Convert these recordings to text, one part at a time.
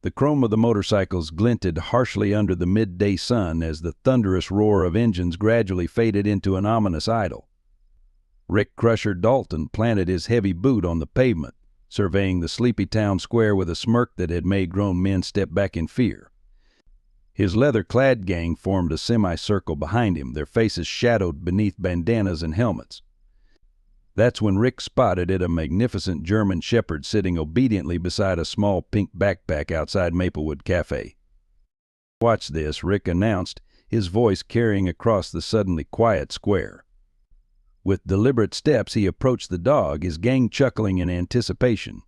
The chrome of the motorcycles glinted harshly under the midday sun as the thunderous roar of engines gradually faded into an ominous idle. Rick Crusher Dalton planted his heavy boot on the pavement, surveying the sleepy town square with a smirk that had made grown men step back in fear. His leather-clad gang formed a semicircle behind him, their faces shadowed beneath bandanas and helmets. That's when Rick spotted a magnificent German shepherd sitting obediently beside a small pink backpack outside Maplewood Cafe. "Watch this," Rick announced, his voice carrying across the suddenly quiet square. With deliberate steps he approached the dog, his gang chuckling in anticipation.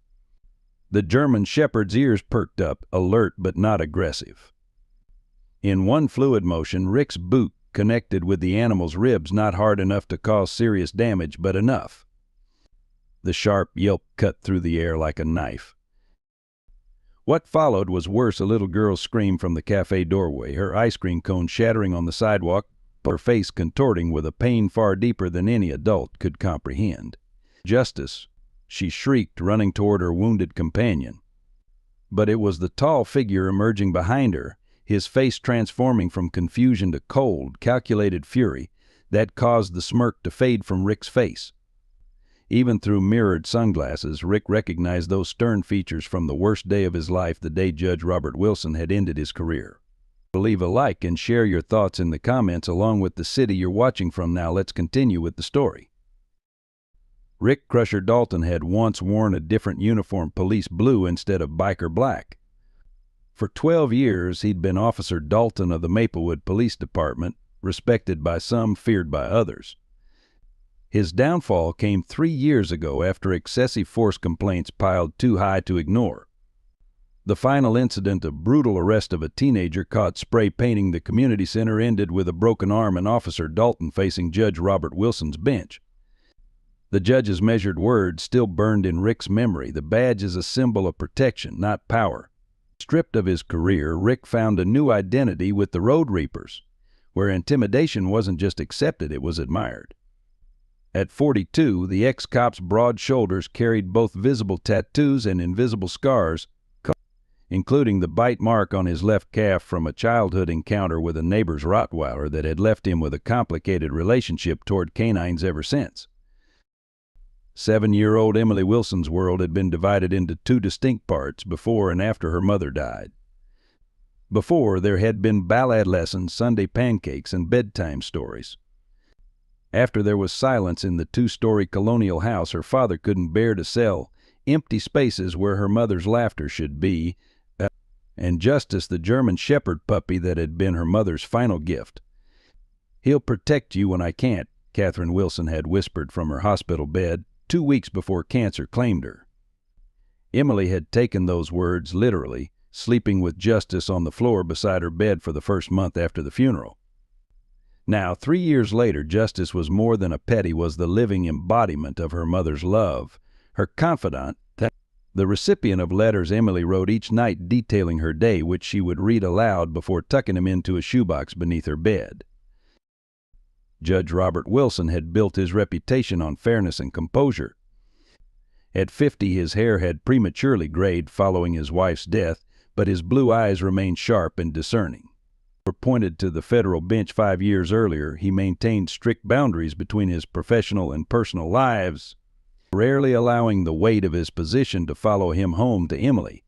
The German shepherd's ears perked up, alert but not aggressive. In one fluid motion, Rick's boot connected with the animal's ribs, not hard enough to cause serious damage, but enough. The sharp yelp cut through the air like a knife. What followed was worse. A little girl screamed from the cafe doorway, her ice cream cone shattering on the sidewalk, her face contorting with a pain far deeper than any adult could comprehend. "Justice!" she shrieked, running toward her wounded companion. But it was the tall figure emerging behind her, his face transforming from confusion to cold, calculated fury, that caused the smirk to fade from Rick's face. Even through mirrored sunglasses, Rick recognized those stern features from the worst day of his life, the day Judge Robert Wilson had ended his career. Leave a like and share your thoughts in the comments along with the city you're watching from. Now let's continue with the story. Rick Crusher Dalton had once worn a different uniform, police blue instead of biker black. For 12 years, he'd been Officer Dalton of the Maplewood Police Department, respected by some, feared by others. His downfall came 3 years ago after excessive force complaints piled too high to ignore. The final incident, a brutal arrest of a teenager caught spray painting the community center, ended with a broken arm and Officer Dalton facing Judge Robert Wilson's bench. The judge's measured words still burned in Rick's memory. "The badge is a symbol of protection, not power." Stripped of his career, Rick found a new identity with the Road Reapers, where intimidation wasn't just accepted, it was admired. At 42, the ex-cop's broad shoulders carried both visible tattoos and invisible scars, including the bite mark on his left calf from a childhood encounter with a neighbor's Rottweiler that had left him with a complicated relationship toward canines ever since. 7-year-old Emily Wilson's world had been divided into two distinct parts, before and after her mother died. Before, there had been ballad lessons, Sunday pancakes, and bedtime stories. After, there was silence in the 2-story colonial house her father couldn't bear to sell, empty spaces where her mother's laughter should be, and Justice, the German shepherd puppy that had been her mother's final gift. "He'll protect you when I can't," Catherine Wilson had whispered from her hospital bed 2 weeks before cancer claimed her. Emily had taken those words literally, sleeping with Justice on the floor beside her bed for the first month after the funeral. Now, 3 years later, Justice was more than a pet. He was the living embodiment of her mother's love, her confidant, the recipient of letters Emily wrote each night detailing her day, which she would read aloud before tucking him into a shoebox beneath her bed. Judge Robert Wilson had built his reputation on fairness and composure. At 50, his hair had prematurely grayed following his wife's death, but his blue eyes remained sharp and discerning. Appointed to the federal bench 5 years earlier, he maintained strict boundaries between his professional and personal lives, rarely allowing the weight of his position to follow him home to Emily.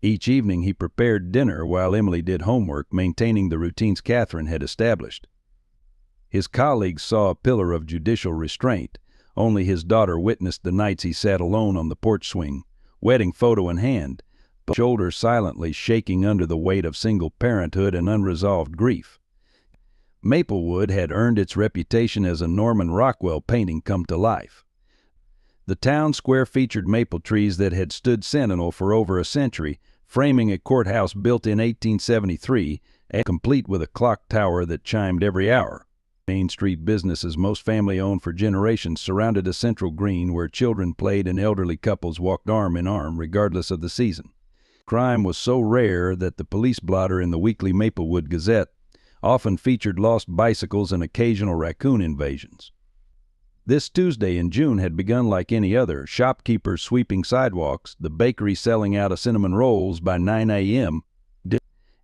Each evening he prepared dinner while Emily did homework, maintaining the routines Catherine had established. His colleagues saw a pillar of judicial restraint. Only his daughter witnessed the nights he sat alone on the porch swing, wedding photo in hand, shoulders silently shaking under the weight of single parenthood and unresolved grief. Maplewood had earned its reputation as a Norman Rockwell painting come to life. The town square featured maple trees that had stood sentinel for over a century, framing a courthouse built in 1873, and complete with a clock tower that chimed every hour. Main Street businesses, most family-owned for generations, surrounded a central green where children played and elderly couples walked arm in arm regardless of the season. Crime was so rare that the police blotter in the weekly Maplewood Gazette often featured lost bicycles and occasional raccoon invasions. This Tuesday in June had begun like any other, shopkeepers sweeping sidewalks, the bakery selling out of cinnamon rolls by 9 a.m.,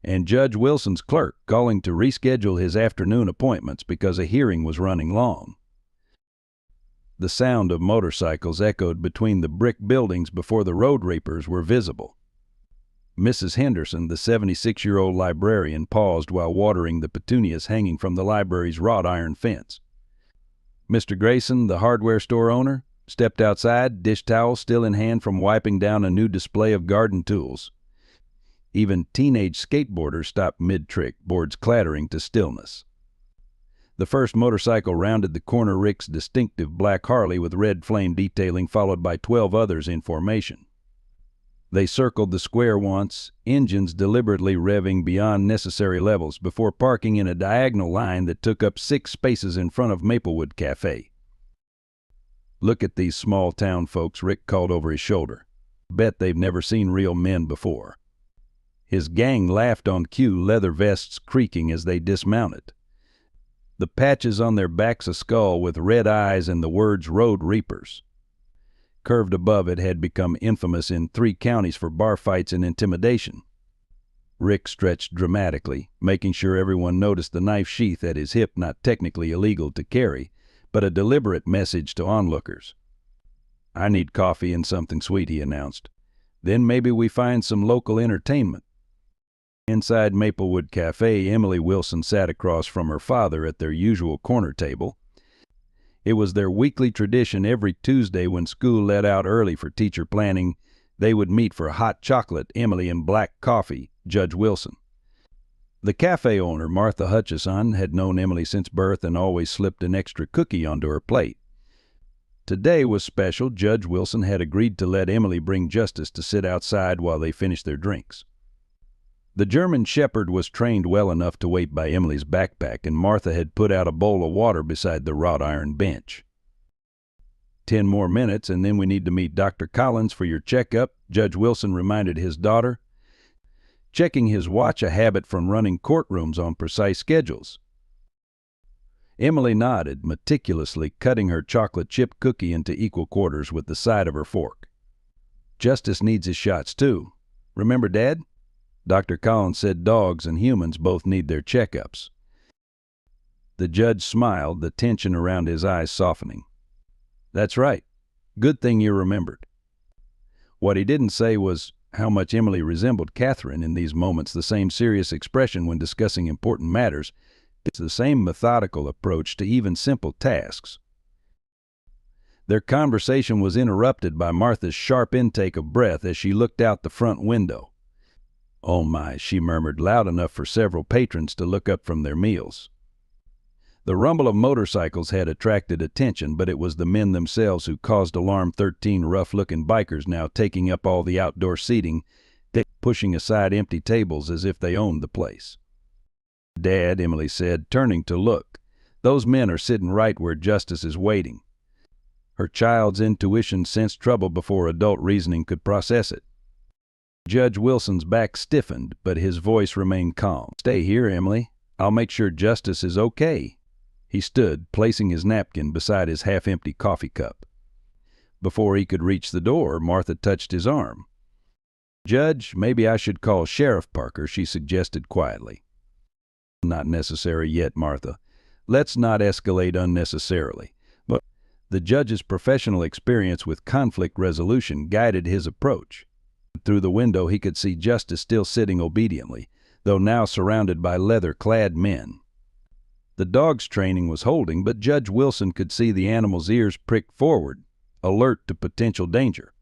and Judge Wilson's clerk calling to reschedule his afternoon appointments because a hearing was running long. The sound of motorcycles echoed between the brick buildings before the road reapers were visible. Mrs. Henderson, the 76-year-old librarian, paused while watering the petunias hanging from the library's wrought iron fence. Mr. Grayson, the hardware store owner, stepped outside, dish towel still in hand from wiping down a new display of garden tools. Even teenage skateboarders stopped mid-trick, boards clattering to stillness. The first motorcycle rounded the corner, Rick's distinctive black Harley with red flame detailing, followed by 12 others in formation. They circled the square once, engines deliberately revving beyond necessary levels before parking in a diagonal line that took up 6 spaces in front of Maplewood Cafe. "Look at these small-town folks," Rick called over his shoulder. "Bet they've never seen real men before." His gang laughed on cue, leather vests creaking as they dismounted. The patches on their backs a skull with red eyes and the words "Road Reapers." Curved above it had become infamous in 3 counties for bar fights and intimidation. Rick stretched dramatically, making sure everyone noticed the knife sheath at his hip, not technically illegal to carry, but a deliberate message to onlookers. "I need coffee and something sweet," he announced. "Then maybe we find some local entertainment." Inside Maplewood Cafe, Emily Wilson sat across from her father at their usual corner table. It was their weekly tradition every Tuesday when school let out early for teacher planning. They would meet for hot chocolate, Emily, and black coffee, Judge Wilson. The cafe owner, Martha Hutchison, had known Emily since birth and always slipped an extra cookie onto her plate. Today was special. Judge Wilson had agreed to let Emily bring Justice to sit outside while they finished their drinks. The German Shepherd was trained well enough to wait by Emily's backpack, and Martha had put out a bowl of water beside the wrought iron bench. 10 more minutes, and then we need to meet Dr. Collins for your checkup," Judge Wilson reminded his daughter, checking his watch, a habit from running courtrooms on precise schedules. Emily nodded, meticulously cutting her chocolate chip cookie into equal quarters with the side of her fork. "Justice needs his shots, too. Remember, Dad? Dr. Collins said dogs and humans both need their checkups." The judge smiled, the tension around his eyes softening. "That's right. Good thing you remembered." What he didn't say was how much Emily resembled Catherine in these moments, the same serious expression when discussing important matters. It's the same methodical approach to even simple tasks. Their conversation was interrupted by Martha's sharp intake of breath as she looked out the front window. "Oh my," she murmured, loud enough for several patrons to look up from their meals. The rumble of motorcycles had attracted attention, but it was the men themselves who caused alarm. 13 rough-looking bikers now taking up all the outdoor seating, pushing aside empty tables as if they owned the place. "Dad," Emily said, turning to look, "those men are sitting right where Justice is waiting." Her child's intuition sensed trouble before adult reasoning could process it. Judge Wilson's back stiffened, but his voice remained calm. "Stay here, Emily. I'll make sure Justice is okay." He stood, placing his napkin beside his half-empty coffee cup. Before he could reach the door, Martha touched his arm. "Judge, maybe I should call Sheriff Parker," she suggested quietly. "Not necessary yet, Martha. Let's not escalate unnecessarily." But the judge's professional experience with conflict resolution guided his approach. Through the window he could see Justice still sitting obediently, though now surrounded by leather-clad men. The dog's training was holding, but Judge Wilson could see the animal's ears pricked forward, alert to potential danger.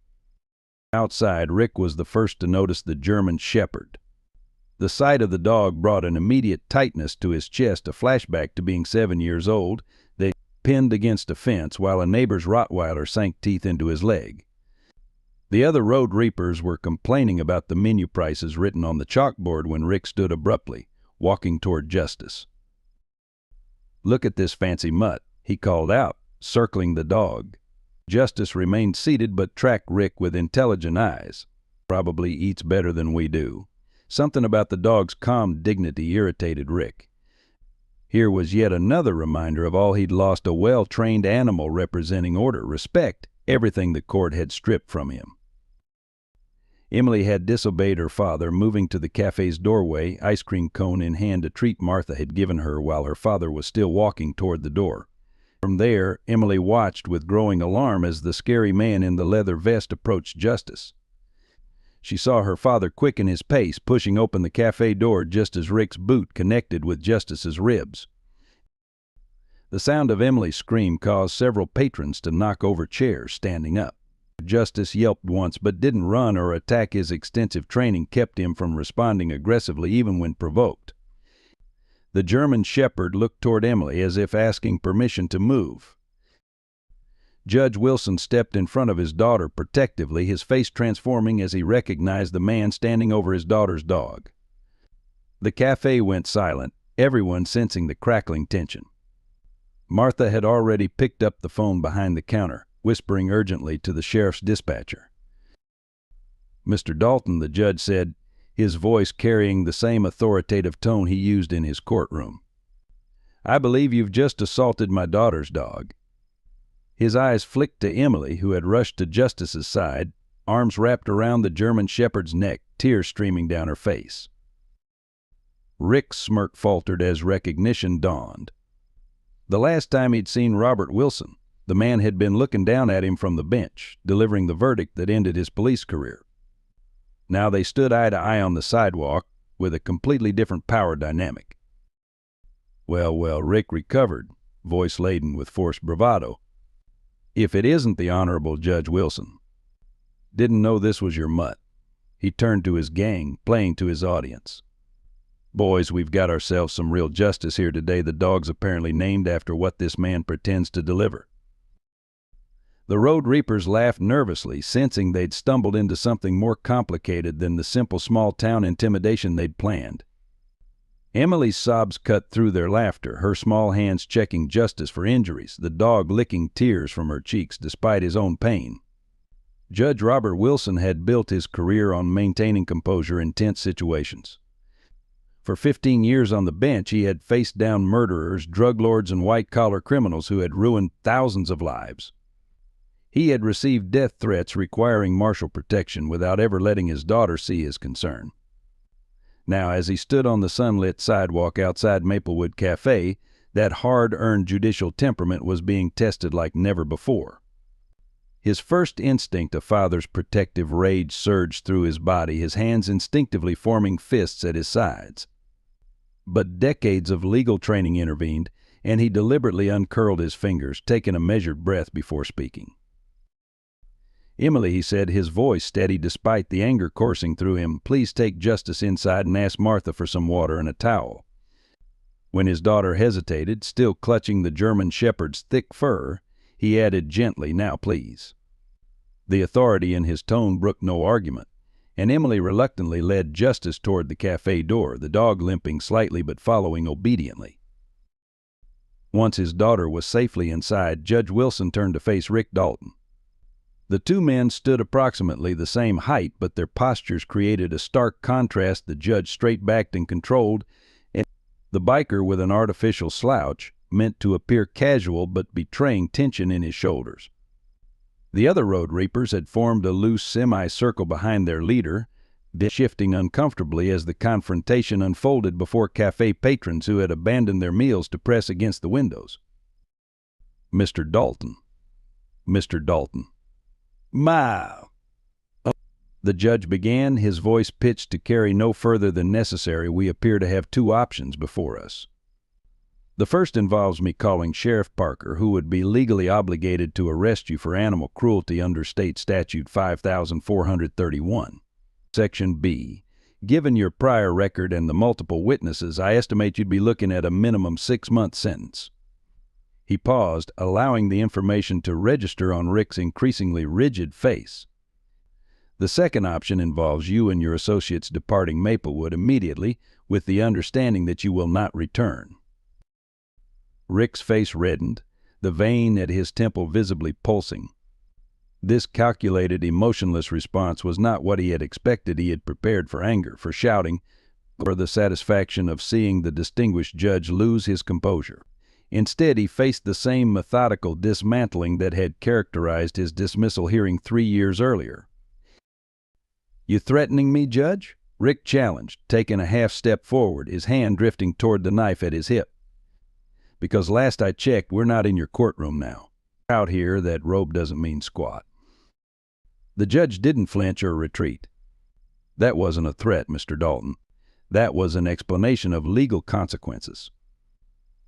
Outside, Rick was the first to notice the German Shepherd. The sight of the dog brought an immediate tightness to his chest, a flashback to being 7 years old. They pinned against a fence while a neighbor's Rottweiler sank teeth into his leg. The other road reapers were complaining about the menu prices written on the chalkboard when Rick stood abruptly, walking toward Justice. "Look at this fancy mutt," he called out, circling the dog. Justice remained seated but tracked Rick with intelligent eyes. "Probably eats better than we do." Something about the dog's calm dignity irritated Rick. Here was yet another reminder of all he'd lost: a well-trained animal representing order, respect, everything the court had stripped from him. Emily had disobeyed her father, moving to the cafe's doorway, ice cream cone in hand, a treat Martha had given her while her father was still walking toward the door. From there, Emily watched with growing alarm as the scary man in the leather vest approached Justice. She saw her father quicken his pace, pushing open the cafe door just as Rick's boot connected with Justice's ribs. The sound of Emily's scream caused several patrons to knock over chairs, standing up. Justice yelped once, but didn't run or attack. His extensive training kept him from responding aggressively even when provoked. The German Shepherd looked toward Emily as if asking permission to move. Judge Wilson stepped in front of his daughter protectively, his face transforming as he recognized the man standing over his daughter's dog. The cafe went silent, everyone sensing the crackling tension. Martha had already picked up the phone behind the counter, whispering urgently to the sheriff's dispatcher. "Mr. Dalton," the judge said, his voice carrying the same authoritative tone he used in his courtroom. "I believe you've just assaulted my daughter's dog." His eyes flicked to Emily, who had rushed to Justice's side, arms wrapped around the German Shepherd's neck, tears streaming down her face. Rick's smirk faltered as recognition dawned. The last time he'd seen Robert Wilson, the man had been looking down at him from the bench, delivering the verdict that ended his police career. Now they stood eye to eye on the sidewalk, with a completely different power dynamic. Well, Rick recovered, voice laden with forced bravado. "If it isn't the Honorable Judge Wilson. Didn't know this was your mutt." He turned to his gang, playing to his audience. "Boys, we've got ourselves some real justice here today. The dog's apparently named after what this man pretends to deliver." The Road Reapers laughed nervously, sensing they'd stumbled into something more complicated than the simple small-town intimidation they'd planned. Emily's sobs cut through their laughter, her small hands checking Justice for injuries, the dog licking tears from her cheeks despite his own pain. Judge Robert Wilson had built his career on maintaining composure in tense situations. For 15 years on the bench, he had faced down murderers, drug lords, and white-collar criminals who had ruined thousands of lives. He had received death threats requiring martial protection without ever letting his daughter see his concern. Now, as he stood on the sunlit sidewalk outside Maplewood Cafe, that hard-earned judicial temperament was being tested like never before. His first instinct, a father's protective rage, surged through his body, his hands instinctively forming fists at his sides. But decades of legal training intervened, and he deliberately uncurled his fingers, taking a measured breath before speaking. "Emily," he said, his voice steady despite the anger coursing through him, "please take Justice inside and ask Martha for some water and a towel." When his daughter hesitated, still clutching the German Shepherd's thick fur, he added gently, "Now, please." The authority in his tone brooked no argument, and Emily reluctantly led Justice toward the cafe door, the dog limping slightly but following obediently. Once his daughter was safely inside, Judge Wilson turned to face Rick Dalton. The two men stood approximately the same height, but their postures created a stark contrast. The judge straight-backed and controlled, and the biker with an artificial slouch, meant to appear casual but betraying tension in his shoulders. The other Road Reapers had formed a loose semicircle behind their leader, shifting uncomfortably as the confrontation unfolded before cafe patrons who had abandoned their meals to press against the windows. "Mr. Dalton. Mr. Dalton." "Ma!" The judge began, his voice pitched to carry no further than necessary. "We appear to have two options before us. The first involves me calling Sheriff Parker, who would be legally obligated to arrest you for animal cruelty under State Statute 5431. Section B. Given your prior record and the multiple witnesses, I estimate you'd be looking at a minimum 6-month sentence." He paused, allowing the information to register on Rick's increasingly rigid face. "The second option involves you and your associates departing Maplewood immediately with the understanding that you will not return." Rick's face reddened, the vein at his temple visibly pulsing. This calculated, emotionless response was not what he had expected. He had prepared for anger, for shouting, or the satisfaction of seeing the distinguished judge lose his composure. Instead, he faced the same methodical dismantling that had characterized his dismissal hearing 3 years earlier. "You threatening me, Judge?" Rick challenged, taking a half step forward, his hand drifting toward the knife at his hip. "Because last I checked, we're not in your courtroom now. Out here, that robe doesn't mean squat." The judge didn't flinch or retreat. "That wasn't a threat, Mr. Dalton. That was an explanation of legal consequences."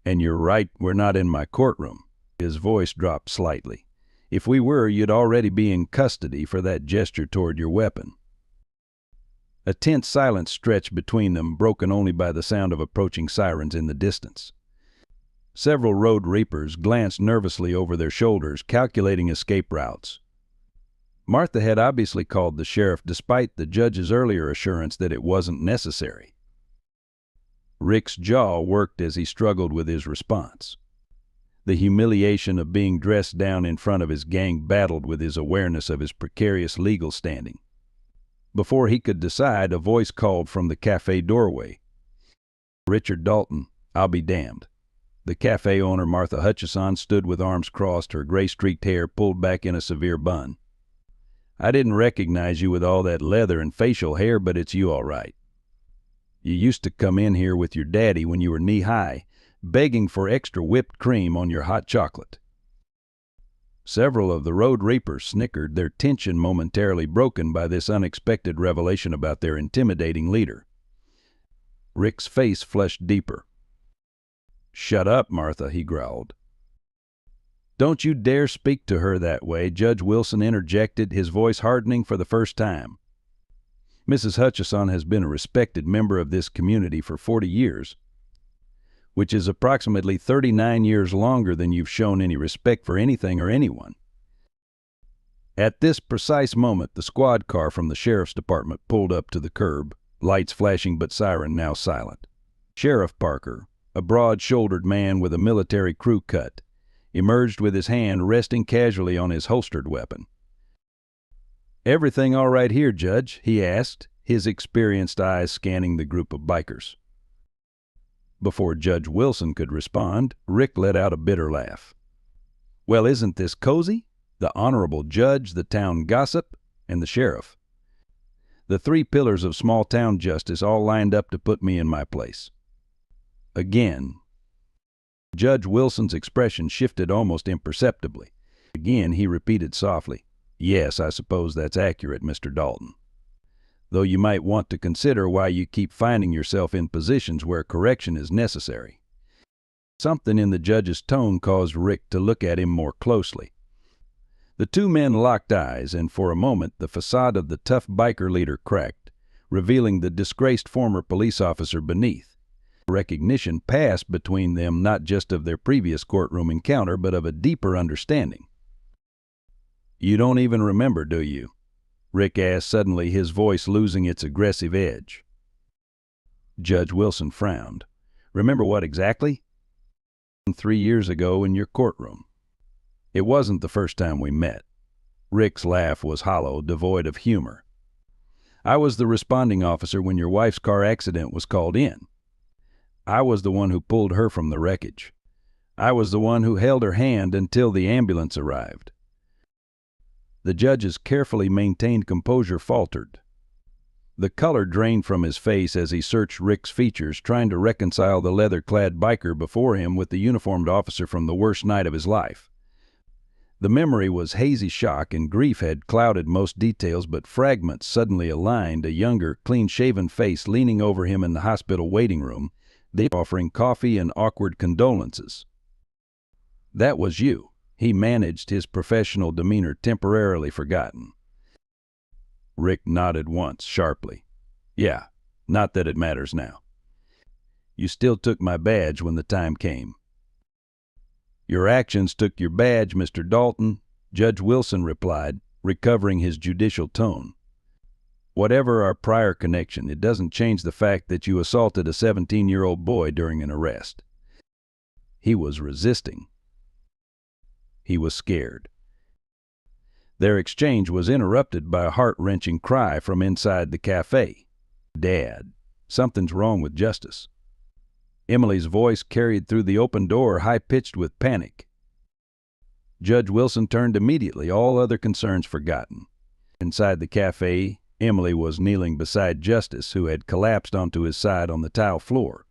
"And you're right, we're not in my courtroom." His voice dropped slightly. "If we were, you'd already be in custody for that gesture toward your weapon." A tense silence stretched between them, broken only by the sound of approaching sirens in the distance. Several road reapers glanced nervously over their shoulders, calculating escape routes. Martha had obviously called the sheriff despite the judge's earlier assurance that it wasn't necessary. Rick's jaw worked as he struggled with his response. The humiliation of being dressed down in front of his gang battled with his awareness of his precarious legal standing. Before he could decide, a voice called from the cafe doorway. "Richard Dalton, I'll be damned." The cafe owner, Martha Hutchison, stood with arms crossed, her gray-streaked hair pulled back in a severe bun. "I didn't recognize you with all that leather and facial hair, but it's you all right. You used to come in here with your daddy when you were knee-high, begging for extra whipped cream on your hot chocolate." Several of the road reapers snickered, their tension momentarily broken by this unexpected revelation about their intimidating leader. Rick's face flushed deeper. "Shut up, Martha," he growled. "Don't you dare speak to her that way," Judge Wilson interjected, his voice hardening for the first time. "Mrs. Hutchison has been a respected member of this community for 40 years, which is approximately 39 years longer than you've shown any respect for anything or anyone." At this precise moment, the squad car from the sheriff's department pulled up to the curb, lights flashing but siren now silent. Sheriff Parker, a broad-shouldered man with a military crew cut, emerged with his hand resting casually on his holstered weapon. "Everything all right here, Judge?" he asked, his experienced eyes scanning the group of bikers. Before Judge Wilson could respond, Rick let out a bitter laugh. "Well, isn't this cozy? The honorable judge, the town gossip, and the sheriff. The 3 pillars of small-town justice all lined up to put me in my place." Again, Judge Wilson's expression shifted almost imperceptibly. Again, he repeated softly, "Yes, I suppose that's accurate, Mr. Dalton. Though you might want to consider why you keep finding yourself in positions where correction is necessary." Something in the judge's tone caused Rick to look at him more closely. The 2 men locked eyes, and for a moment the facade of the tough biker leader cracked, revealing the disgraced former police officer beneath. Recognition passed between them not just of their previous courtroom encounter, but of a deeper understanding. "You don't even remember, do you?" Rick asked suddenly, his voice losing its aggressive edge. Judge Wilson frowned. "Remember what exactly?" 3 years ago in your courtroom. It wasn't the first time we met." Rick's laugh was hollow, devoid of humor. "I was the responding officer when your wife's car accident was called in. I was the one who pulled her from the wreckage. I was the one who held her hand until the ambulance arrived." The judge's carefully maintained composure faltered. The color drained from his face as he searched Rick's features, trying to reconcile the leather-clad biker before him with the uniformed officer from the worst night of his life. The memory was hazy shock, and grief had clouded most details, but fragments suddenly aligned: a younger, clean-shaven face leaning over him in the hospital waiting room, they offering coffee and awkward condolences. "That was you." He managed, his professional demeanor temporarily forgotten. Rick nodded once, sharply. "Yeah, not that it matters now. You still took my badge when the time came." "Your actions took your badge, Mr. Dalton," Judge Wilson replied, recovering his judicial tone. "Whatever our prior connection, it doesn't change the fact that you assaulted a 17-year-old boy during an arrest." He was resisting. He was scared. Their exchange was interrupted by a heart-wrenching cry from inside the cafe. "Dad." Something's wrong with Justice." Emily's voice carried through the open door, high-pitched with panic. Judge Wilson turned immediately, all other concerns forgotten. Inside the cafe, Emily was kneeling beside Justice, who had collapsed onto his side on the tile floor.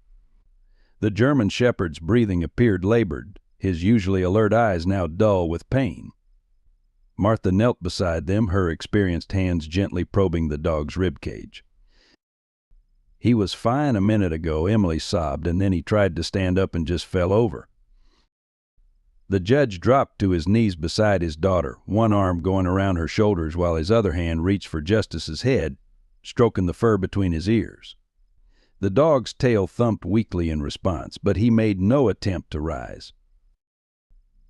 The German shepherd's breathing appeared labored, his usually alert eyes now dull with pain. Martha knelt beside them, her experienced hands gently probing the dog's ribcage. "He was fine a minute ago," Emily sobbed, "and then he tried to stand up and just fell over." The judge dropped to his knees beside his daughter, one arm going around her shoulders while his other hand reached for Justice's head, stroking the fur between his ears. The dog's tail thumped weakly in response, but he made no attempt to rise.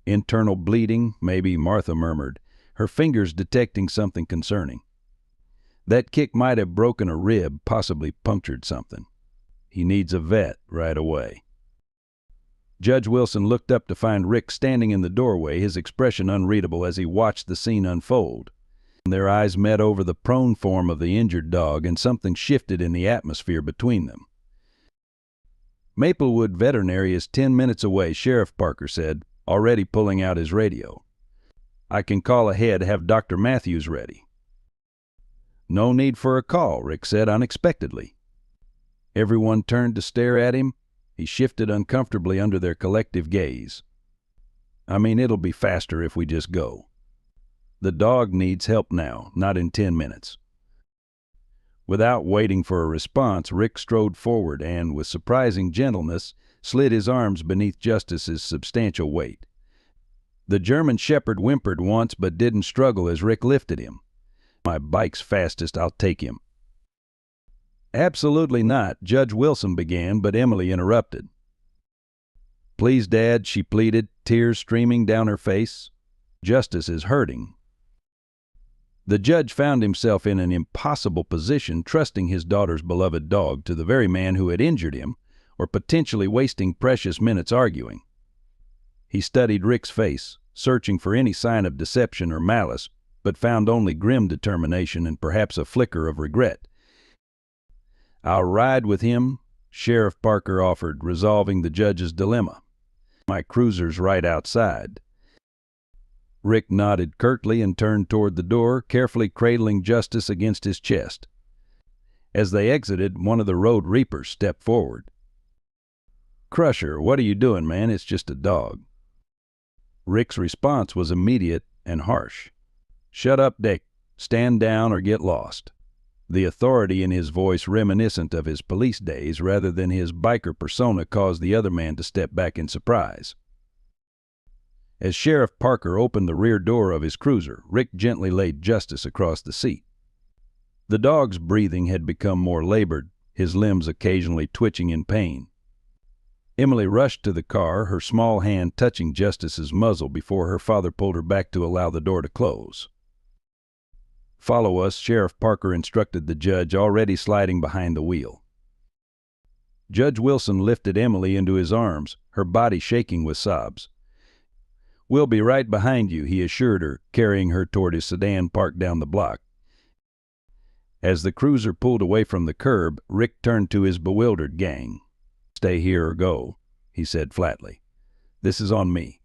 "Internal bleeding, maybe," Martha murmured, her fingers detecting something concerning. "That kick might have broken a rib, possibly punctured something. He needs a vet right away." Judge Wilson looked up to find Rick standing in the doorway, his expression unreadable as he watched the scene unfold. Their eyes met over the prone form of the injured dog, and something shifted in the atmosphere between them. "Maplewood Veterinary is 10 minutes away," Sheriff Parker said, already pulling out his radio. "I can call ahead, have Dr. Matthews ready." "No need for a call," Rick said unexpectedly. Everyone turned to stare at him. He shifted uncomfortably under their collective gaze. "I mean, it'll be faster if we just go. The dog needs help now, not in 10 minutes. Without waiting for a response, Rick strode forward and, with surprising gentleness, slid his arms beneath Justice's substantial weight. The German shepherd whimpered once but didn't struggle as Rick lifted him. "My bike's fastest, I'll take him." "Absolutely not," Judge Wilson began, but Emily interrupted. "Please, Dad," she pleaded, tears streaming down her face. "Justice is hurting." The judge found himself in an impossible position, trusting his daughter's beloved dog to the very man who had injured him, or potentially wasting precious minutes arguing. He studied Rick's face, searching for any sign of deception or malice, but found only grim determination and perhaps a flicker of regret. "I'll ride with him," Sheriff Parker offered, resolving the judge's dilemma. "My cruiser's right outside." Rick nodded curtly and turned toward the door, carefully cradling Justice against his chest. As they exited, one of the road reapers stepped forward. "Crusher, what are you doing, man? It's just a dog." Rick's response was immediate and harsh. "Shut up, Dick. Stand down or get lost." The authority in his voice, reminiscent of his police days rather than his biker persona, caused the other man to step back in surprise. As Sheriff Parker opened the rear door of his cruiser, Rick gently laid Justice across the seat. The dog's breathing had become more labored, his limbs occasionally twitching in pain. Emily rushed to the car, her small hand touching Justice's muzzle before her father pulled her back to allow the door to close. "Follow us," Sheriff Parker instructed the judge, already sliding behind the wheel. Judge Wilson lifted Emily into his arms, her body shaking with sobs. "We'll be right behind you," he assured her, carrying her toward his sedan parked down the block. As the cruiser pulled away from the curb, Rick turned to his bewildered gang. "Stay here or go," he said flatly. "This is on me."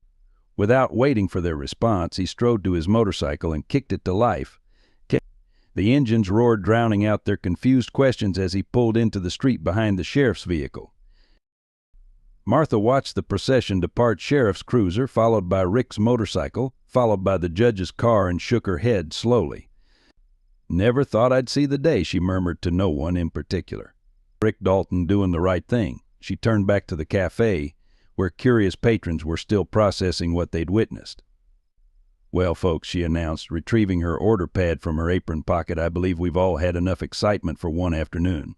Without waiting for their response, he strode to his motorcycle and kicked it to life. The engines roared, drowning out their confused questions as he pulled into the street behind the sheriff's vehicle. Martha watched the procession depart Sheriff's cruiser, followed by Rick's motorcycle, followed by the judge's car, and shook her head slowly. "Never thought I'd see the day," she murmured to no one in particular. Rick Dalton doing the right thing. She turned back to the cafe, where curious patrons were still processing what they'd witnessed. "Well, folks," she announced, retrieving her order pad from her apron pocket, "I believe we've all had enough excitement for one afternoon.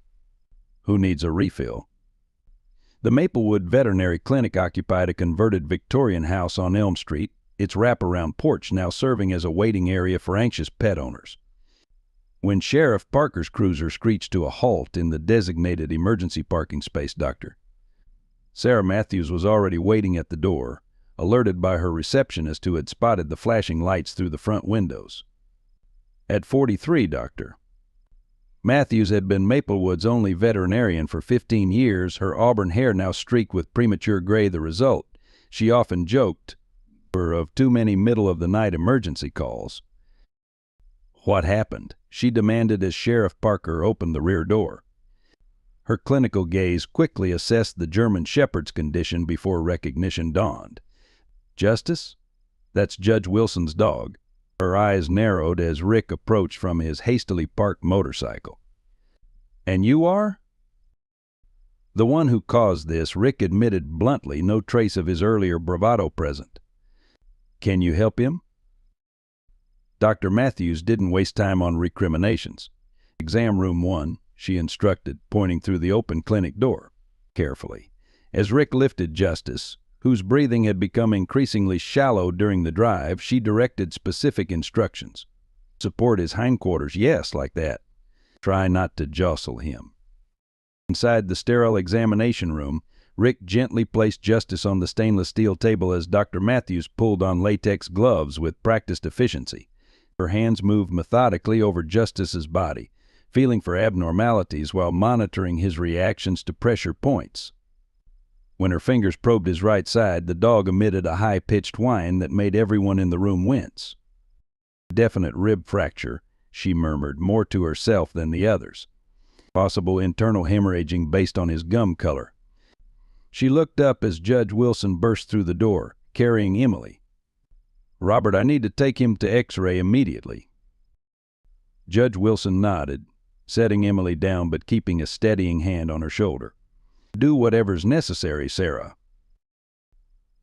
Who needs a refill?" The Maplewood Veterinary Clinic occupied a converted Victorian house on Elm Street, its wraparound porch now serving as a waiting area for anxious pet owners. When Sheriff Parker's cruiser screeched to a halt in the designated emergency parking space, Sarah Matthews was already waiting at the door, alerted by her receptionist who had spotted the flashing lights through the front windows. "At 43, Doctor." Matthews had been Maplewood's only veterinarian for 15 years, her auburn hair now streaked with premature gray the result. She often joked of too many middle-of-the-night emergency calls. "What happened?" she demanded as Sheriff Parker opened the rear door. Her clinical gaze quickly assessed the German Shepherd's condition before recognition dawned. "Justice? That's Judge Wilson's dog." Her eyes narrowed as Rick approached from his hastily parked motorcycle. "And you are?" The one who caused this, Rick admitted bluntly, no trace of his earlier bravado present. "Can you help him?" Dr. Matthews didn't waste time on recriminations. "Exam room 1, she instructed, pointing through the open clinic door. Carefully, as Rick lifted Justice, whose breathing had become increasingly shallow during the drive, she directed specific instructions. "Support his hindquarters, yes, like that. Try not to jostle him." Inside the sterile examination room, Rick gently placed Justice on the stainless steel table as Dr. Matthews pulled on latex gloves with practiced efficiency. Her hands moved methodically over Justice's body, feeling for abnormalities while monitoring his reactions to pressure points. When her fingers probed his right side, the dog emitted a high-pitched whine that made everyone in the room wince. "Definite rib fracture," she murmured, more to herself than the others. "Possible internal hemorrhaging based on his gum color." She looked up as Judge Wilson burst through the door, carrying Emily. "Robert, I need to take him to X-ray immediately." Judge Wilson nodded, setting Emily down but keeping a steadying hand on her shoulder. "Do whatever's necessary, Sarah."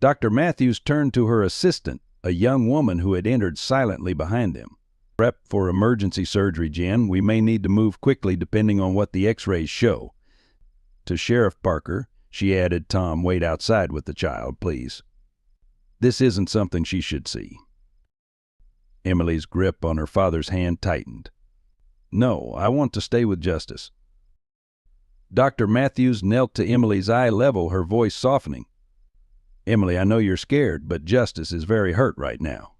Dr. Matthews turned to her assistant, a young woman who had entered silently behind them. "Prep for emergency surgery, Jen. We may need to move quickly depending on what the X-rays show." To Sheriff Parker, she added, "Tom, wait outside with the child, please. This isn't something she should see." Emily's grip on her father's hand tightened. "No, I want to stay with Justice." Dr. Matthews knelt to Emily's eye level, her voice softening. "Emily, I know you're scared, but Justice is very hurt right now.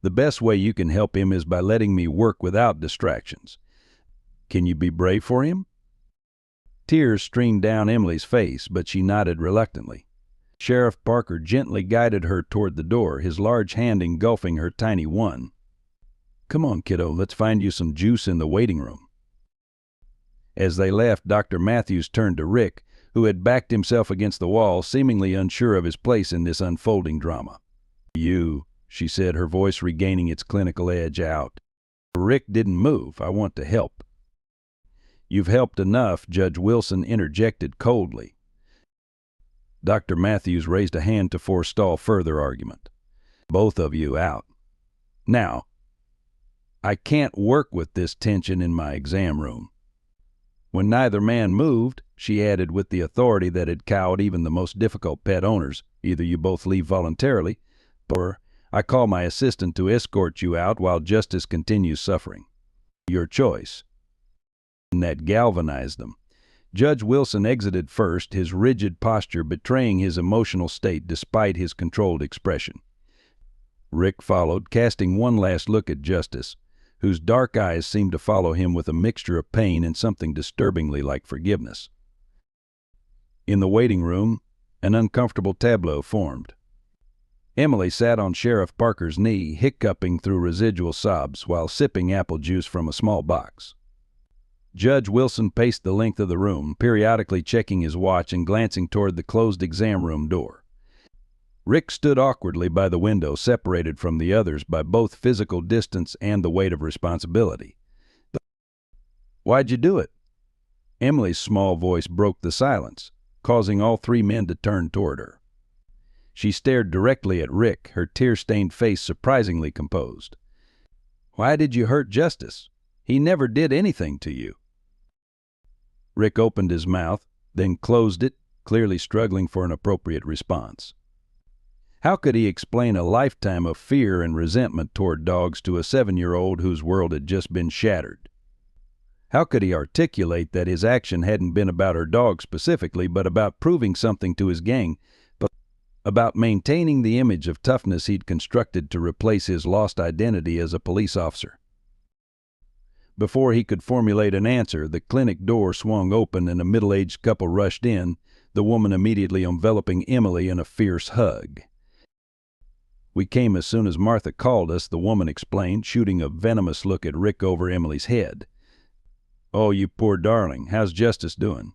The best way you can help him is by letting me work without distractions. Can you be brave for him?" Tears streamed down Emily's face, but she nodded reluctantly. Sheriff Parker gently guided her toward the door, his large hand engulfing her tiny one. "Come on, kiddo, let's find you some juice in the waiting room." As they left, Dr. Matthews turned to Rick, who had backed himself against the wall, seemingly unsure of his place in this unfolding drama. "You," she said, her voice regaining its clinical edge out. Rick didn't move. "I want to help." "You've helped enough," Judge Wilson interjected coldly. Dr. Matthews raised a hand to forestall further argument. "Both of you out. Now, I can't work with this tension in my exam room." When neither man moved, she added with the authority that had cowed even the most difficult pet owners, "Either you both leave voluntarily, or I call my assistant to escort you out while Justice continues suffering. Your choice." And that galvanized them. Judge Wilson exited first, his rigid posture betraying his emotional state despite his controlled expression. Rick followed, casting one last look at Justice, whose dark eyes seemed to follow him with a mixture of pain and something disturbingly like forgiveness. In the waiting room, an uncomfortable tableau formed. Emily sat on Sheriff Parker's knee, hiccuping through residual sobs while sipping apple juice from a small box. Judge Wilson paced the length of the room, periodically checking his watch and glancing toward the closed exam room door. Rick stood awkwardly by the window, separated from the others by both physical distance and the weight of responsibility. "Why'd you do it?" Emily's small voice broke the silence, causing all three men to turn toward her. She stared directly at Rick, her tear-stained face surprisingly composed. "Why did you hurt Justice? He never did anything to you." Rick opened his mouth, then closed it, clearly struggling for an appropriate response. How could he explain a lifetime of fear and resentment toward dogs to a 7-year-old whose world had just been shattered? How could he articulate that his action hadn't been about her dog specifically, but about proving something to his gang, about maintaining the image of toughness he'd constructed to replace his lost identity as a police officer? Before he could formulate an answer, the clinic door swung open and a middle-aged couple rushed in, the woman immediately enveloping Emily in a fierce hug. "We came as soon as Martha called us," the woman explained, shooting a venomous look at Rick over Emily's head. "Oh, you poor darling. How's Justice doing?"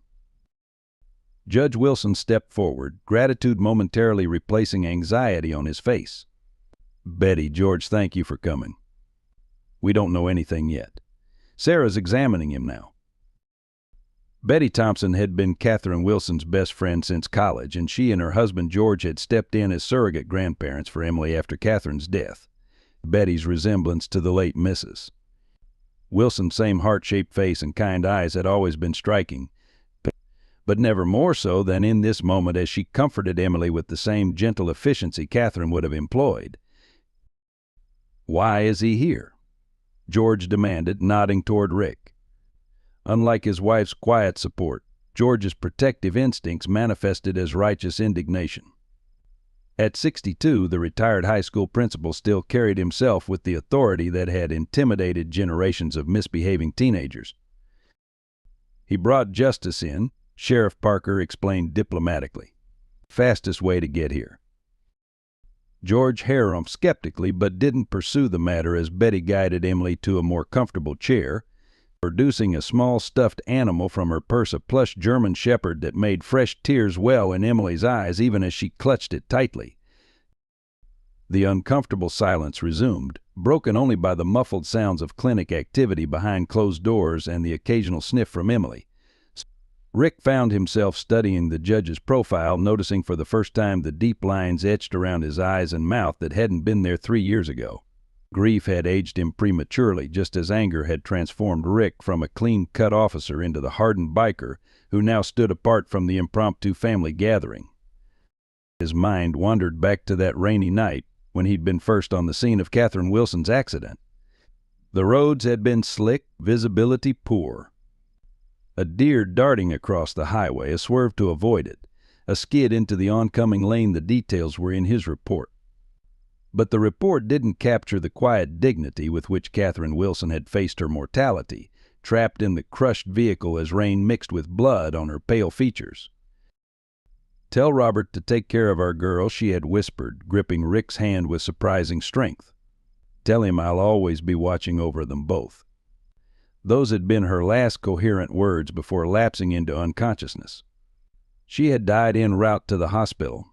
Judge Wilson stepped forward, gratitude momentarily replacing anxiety on his face. "Betty, George, thank you for coming. We don't know anything yet. Sarah's examining him now." Betty Thompson had been Catherine Wilson's best friend since college, and she and her husband George had stepped in as surrogate grandparents for Emily after Catherine's death. Betty's resemblance to the late Mrs. Wilson's same heart-shaped face and kind eyes had always been striking, but never more so than in this moment as she comforted Emily with the same gentle efficiency Catherine would have employed. "Why is he here?" George demanded, nodding toward Rick. Unlike his wife's quiet support, George's protective instincts manifested as righteous indignation. At 62, the retired high school principal still carried himself with the authority that had intimidated generations of misbehaving teenagers. "He brought Justice in," Sheriff Parker explained diplomatically. "Fastest way to get here." George harumphed skeptically but didn't pursue the matter as Betty guided Emily to a more comfortable chair, producing a small stuffed animal from her purse, a plush German shepherd that made fresh tears well in Emily's eyes even as she clutched it tightly. The uncomfortable silence resumed, broken only by the muffled sounds of clinic activity behind closed doors and the occasional sniff from Emily. Rick found himself studying the judge's profile, noticing for the first time the deep lines etched around his eyes and mouth that hadn't been there 3 years ago. Grief had aged him prematurely, just as anger had transformed Rick from a clean-cut officer into the hardened biker who now stood apart from the impromptu family gathering. His mind wandered back to that rainy night when he'd been first on the scene of Catherine Wilson's accident. The roads had been slick, visibility poor. A deer darting across the highway, a swerve to avoid it, a skid into the oncoming lane, the details were in his report. But the report didn't capture the quiet dignity with which Catherine Wilson had faced her mortality, trapped in the crushed vehicle as rain mixed with blood on her pale features. "Tell Robert to take care of our girl," she had whispered, gripping Rick's hand with surprising strength. "Tell him I'll always be watching over them both." Those had been her last coherent words before lapsing into unconsciousness. She had died en route to the hospital.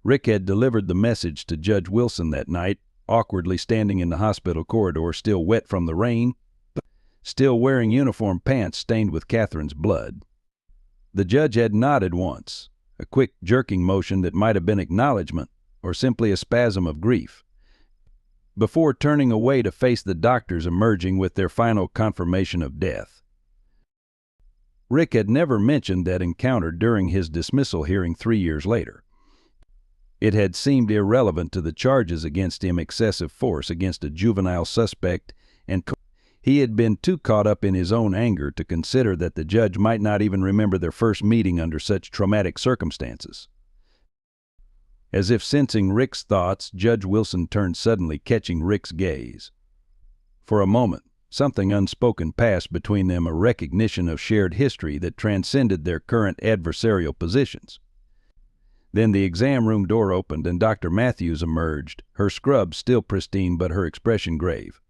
Rick had delivered the message to Judge Wilson that night, awkwardly standing in the hospital corridor, still wet from the rain, still wearing uniform pants stained with Catherine's blood. The judge had nodded once, a quick jerking motion that might have been acknowledgement or simply a spasm of grief, before turning away to face the doctors emerging with their final confirmation of death. Rick had never mentioned that encounter during his dismissal hearing 3 years later. It had seemed irrelevant to the charges against him, excessive force against a juvenile suspect, and he had been too caught up in his own anger to consider that the judge might not even remember their first meeting under such traumatic circumstances. As if sensing Rick's thoughts, Judge Wilson turned suddenly, catching Rick's gaze. For a moment, something unspoken passed between them, a recognition of shared history that transcended their current adversarial positions. Then the exam room door opened and Dr. Matthews emerged, her scrub still pristine but her expression grave.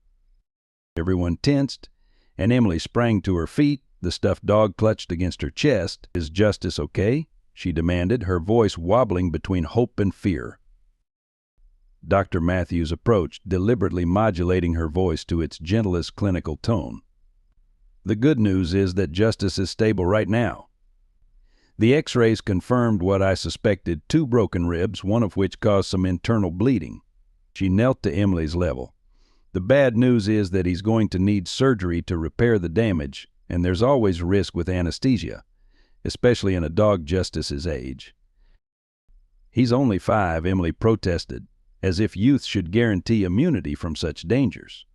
Everyone tensed, and Emily sprang to her feet, the stuffed dog clutched against her chest. "Is Justice okay?" she demanded, her voice wobbling between hope and fear. Dr. Matthews approached, deliberately modulating her voice to its gentlest clinical tone. "The good news is that Justice is stable right now. The x-rays confirmed what I suspected, 2 broken ribs, one of which caused some internal bleeding." She knelt to Emily's level. "The bad news is that he's going to need surgery to repair the damage, and there's always risk with anesthesia, especially in a dog Justice's age." "He's only 5, Emily protested, as if youth should guarantee immunity from such dangers.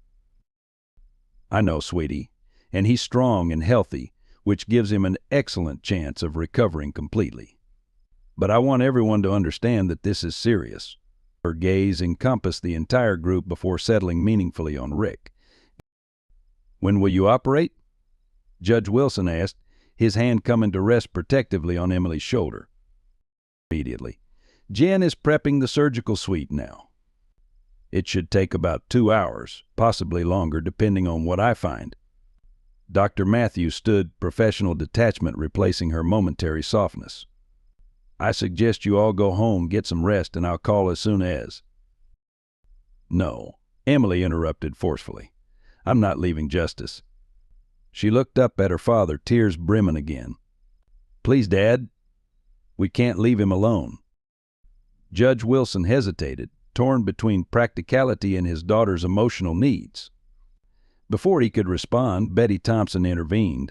"I know, sweetie, and he's strong and healthy, which gives him an excellent chance of recovering completely. But I want everyone to understand that this is serious." Her gaze encompassed the entire group before settling meaningfully on Rick. When will you operate? Judge Wilson asked, his hand coming to rest protectively on Emily's shoulder. Immediately. Jen is prepping the surgical suite now. It should take about 2 hours, possibly longer, depending on what I find. Dr. Matthews stood, professional detachment replacing her momentary softness. I suggest you all go home, get some rest, and I'll call as soon as. No, Emily interrupted forcefully. I'm not leaving Justice. She looked up at her father, tears brimming again. Please, Dad. We can't leave him alone. Judge Wilson hesitated, torn between practicality and his daughter's emotional needs. Before he could respond, Betty Thompson intervened.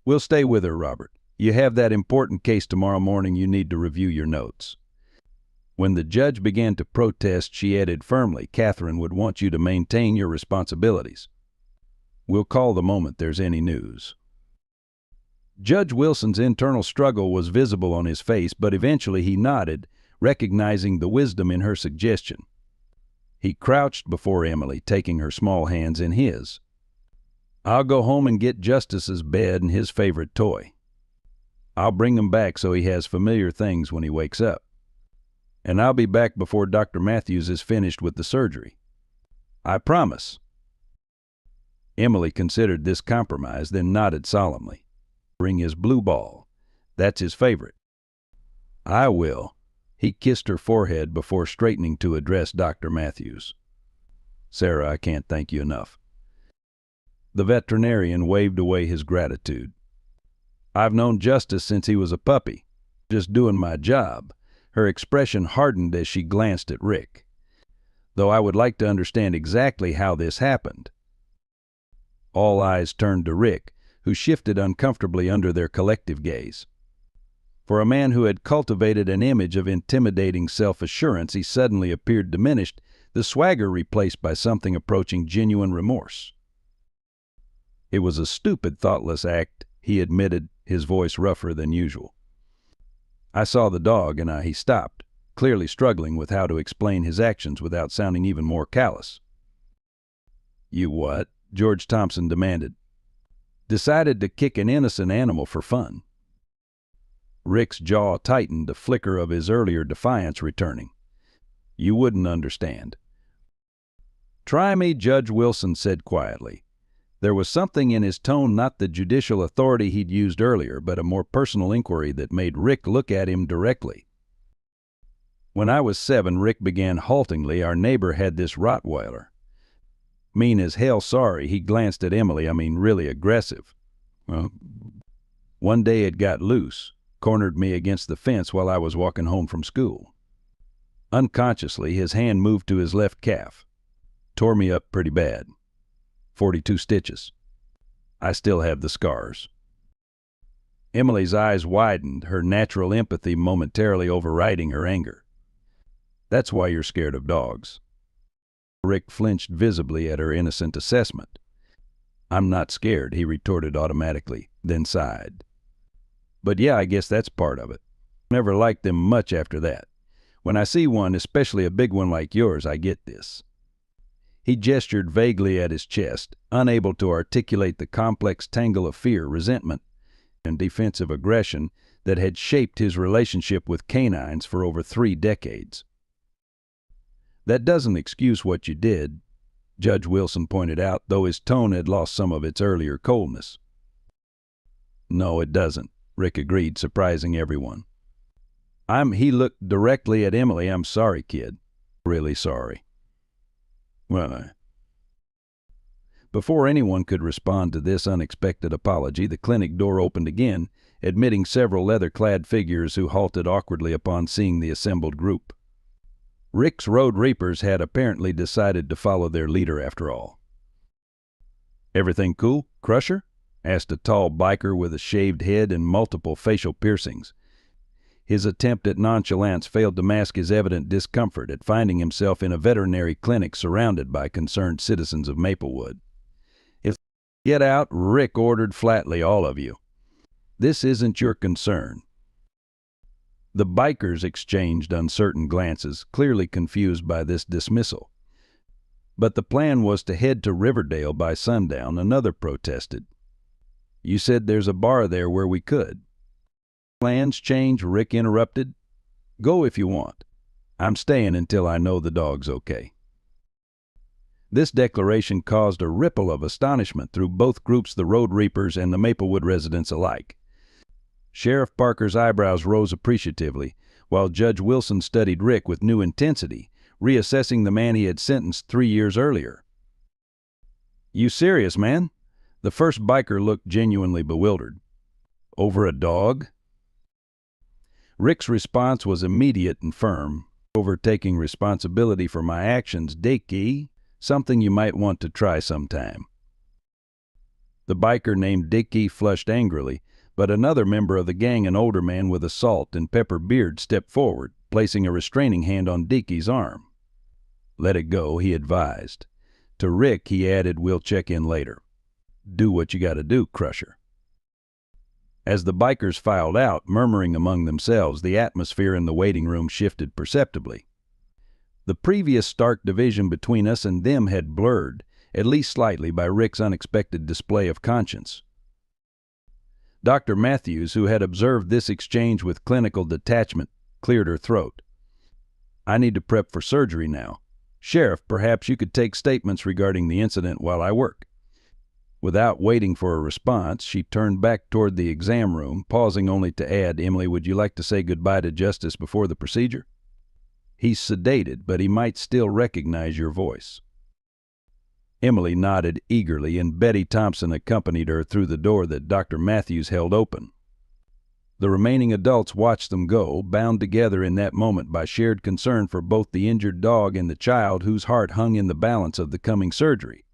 We'll stay with her, Robert. You have that important case tomorrow morning. You need to review your notes. When the judge began to protest, she added firmly, Catherine would want you to maintain your responsibilities. We'll call the moment there's any news. Judge Wilson's internal struggle was visible on his face, but eventually he nodded, recognizing the wisdom in her suggestion. He crouched before Emily, taking her small hands in his. I'll go home and get Justice's bed and his favorite toy. I'll bring him back so he has familiar things when he wakes up. And I'll be back before Dr. Matthews is finished with the surgery. I promise. Emily considered this compromise, then nodded solemnly. Bring his blue ball. That's his favorite. I will. He kissed her forehead before straightening to address Dr. Matthews. Sarah, I can't thank you enough. The veterinarian waved away his gratitude. I've known Justice since he was a puppy. Just doing my job. Her expression hardened as she glanced at Rick. Though I would like to understand exactly how this happened. All eyes turned to Rick, who shifted uncomfortably under their collective gaze. For a man who had cultivated an image of intimidating self-assurance, he suddenly appeared diminished, the swagger replaced by something approaching genuine remorse. It was a stupid, thoughtless act, he admitted, his voice rougher than usual. I saw the dog and he stopped, clearly struggling with how to explain his actions without sounding even more callous. You what? George Thompson demanded. Decided to kick an innocent animal for fun. Rick's jaw tightened, the flicker of his earlier defiance returning. You wouldn't understand. Try me, Judge Wilson said quietly. There was something in his tone, not the judicial authority he'd used earlier, but a more personal inquiry that made Rick look at him directly. When I was 7, Rick began haltingly, our neighbor had this Rottweiler. Mean as hell sorry, he glanced at Emily, really aggressive. Well, one day it got loose, cornered me against the fence while I was walking home from school. Unconsciously, his hand moved to his left calf. Tore me up pretty bad. 42 stitches. I still have the scars. Emily's eyes widened, her natural empathy momentarily overriding her anger. That's why you're scared of dogs. Rick flinched visibly at her innocent assessment. I'm not scared, he retorted automatically, then sighed. But yeah, I guess that's part of it. Never liked them much after that. When I see one, especially a big one like yours, I get this. He gestured vaguely at his chest, unable to articulate the complex tangle of fear, resentment, and defensive aggression that had shaped his relationship with canines for over 3 decades. That doesn't excuse what you did, Judge Wilson pointed out, though his tone had lost some of its earlier coldness. No, it doesn't, Rick agreed, surprising everyone. He looked directly at Emily. I'm sorry, kid. Really sorry. Well, Before anyone could respond to this unexpected apology, the clinic door opened again, admitting several leather-clad figures who halted awkwardly upon seeing the assembled group. Rick's Road Reapers had apparently decided to follow their leader after all. Everything cool, Crusher? Asked a tall biker with a shaved head and multiple facial piercings. His attempt at nonchalance failed to mask his evident discomfort at finding himself in a veterinary clinic surrounded by concerned citizens of Maplewood. Get out, Rick ordered flatly, all of you. This isn't your concern. The bikers exchanged uncertain glances, clearly confused by this dismissal. But the plan was to head to Riverdale by sundown, another protested. You said there's a bar there where we could. Plans change, Rick interrupted. Go if you want. I'm staying until I know the dog's okay. This declaration caused a ripple of astonishment through both groups, the Road Reapers and the Maplewood residents alike. Sheriff Parker's eyebrows rose appreciatively, while Judge Wilson studied Rick with new intensity, reassessing the man he had sentenced 3 years earlier. You serious, man? The first biker looked genuinely bewildered. Over a dog? Rick's response was immediate and firm. Over taking responsibility for my actions, Dickie, something you might want to try sometime. The biker named Dickie flushed angrily, but another member of the gang, an older man with a salt and pepper beard, stepped forward, placing a restraining hand on Dickie's arm. Let it go, he advised. To Rick, he added, we'll check in later. Do what you gotta do, Crusher. As the bikers filed out, murmuring among themselves, the atmosphere in the waiting room shifted perceptibly. The previous stark division between us and them had blurred, at least slightly, by Rick's unexpected display of conscience. Dr. Matthews, who had observed this exchange with clinical detachment, cleared her throat. I need to prep for surgery now. Sheriff, perhaps you could take statements regarding the incident while I work. Without waiting for a response, she turned back toward the exam room, pausing only to add, Emily, would you like to say goodbye to Justice before the procedure? He's sedated, but he might still recognize your voice. Emily nodded eagerly, and Betty Thompson accompanied her through the door that Dr. Matthews held open. The remaining adults watched them go, bound together in that moment by shared concern for both the injured dog and the child whose heart hung in the balance of the coming surgery.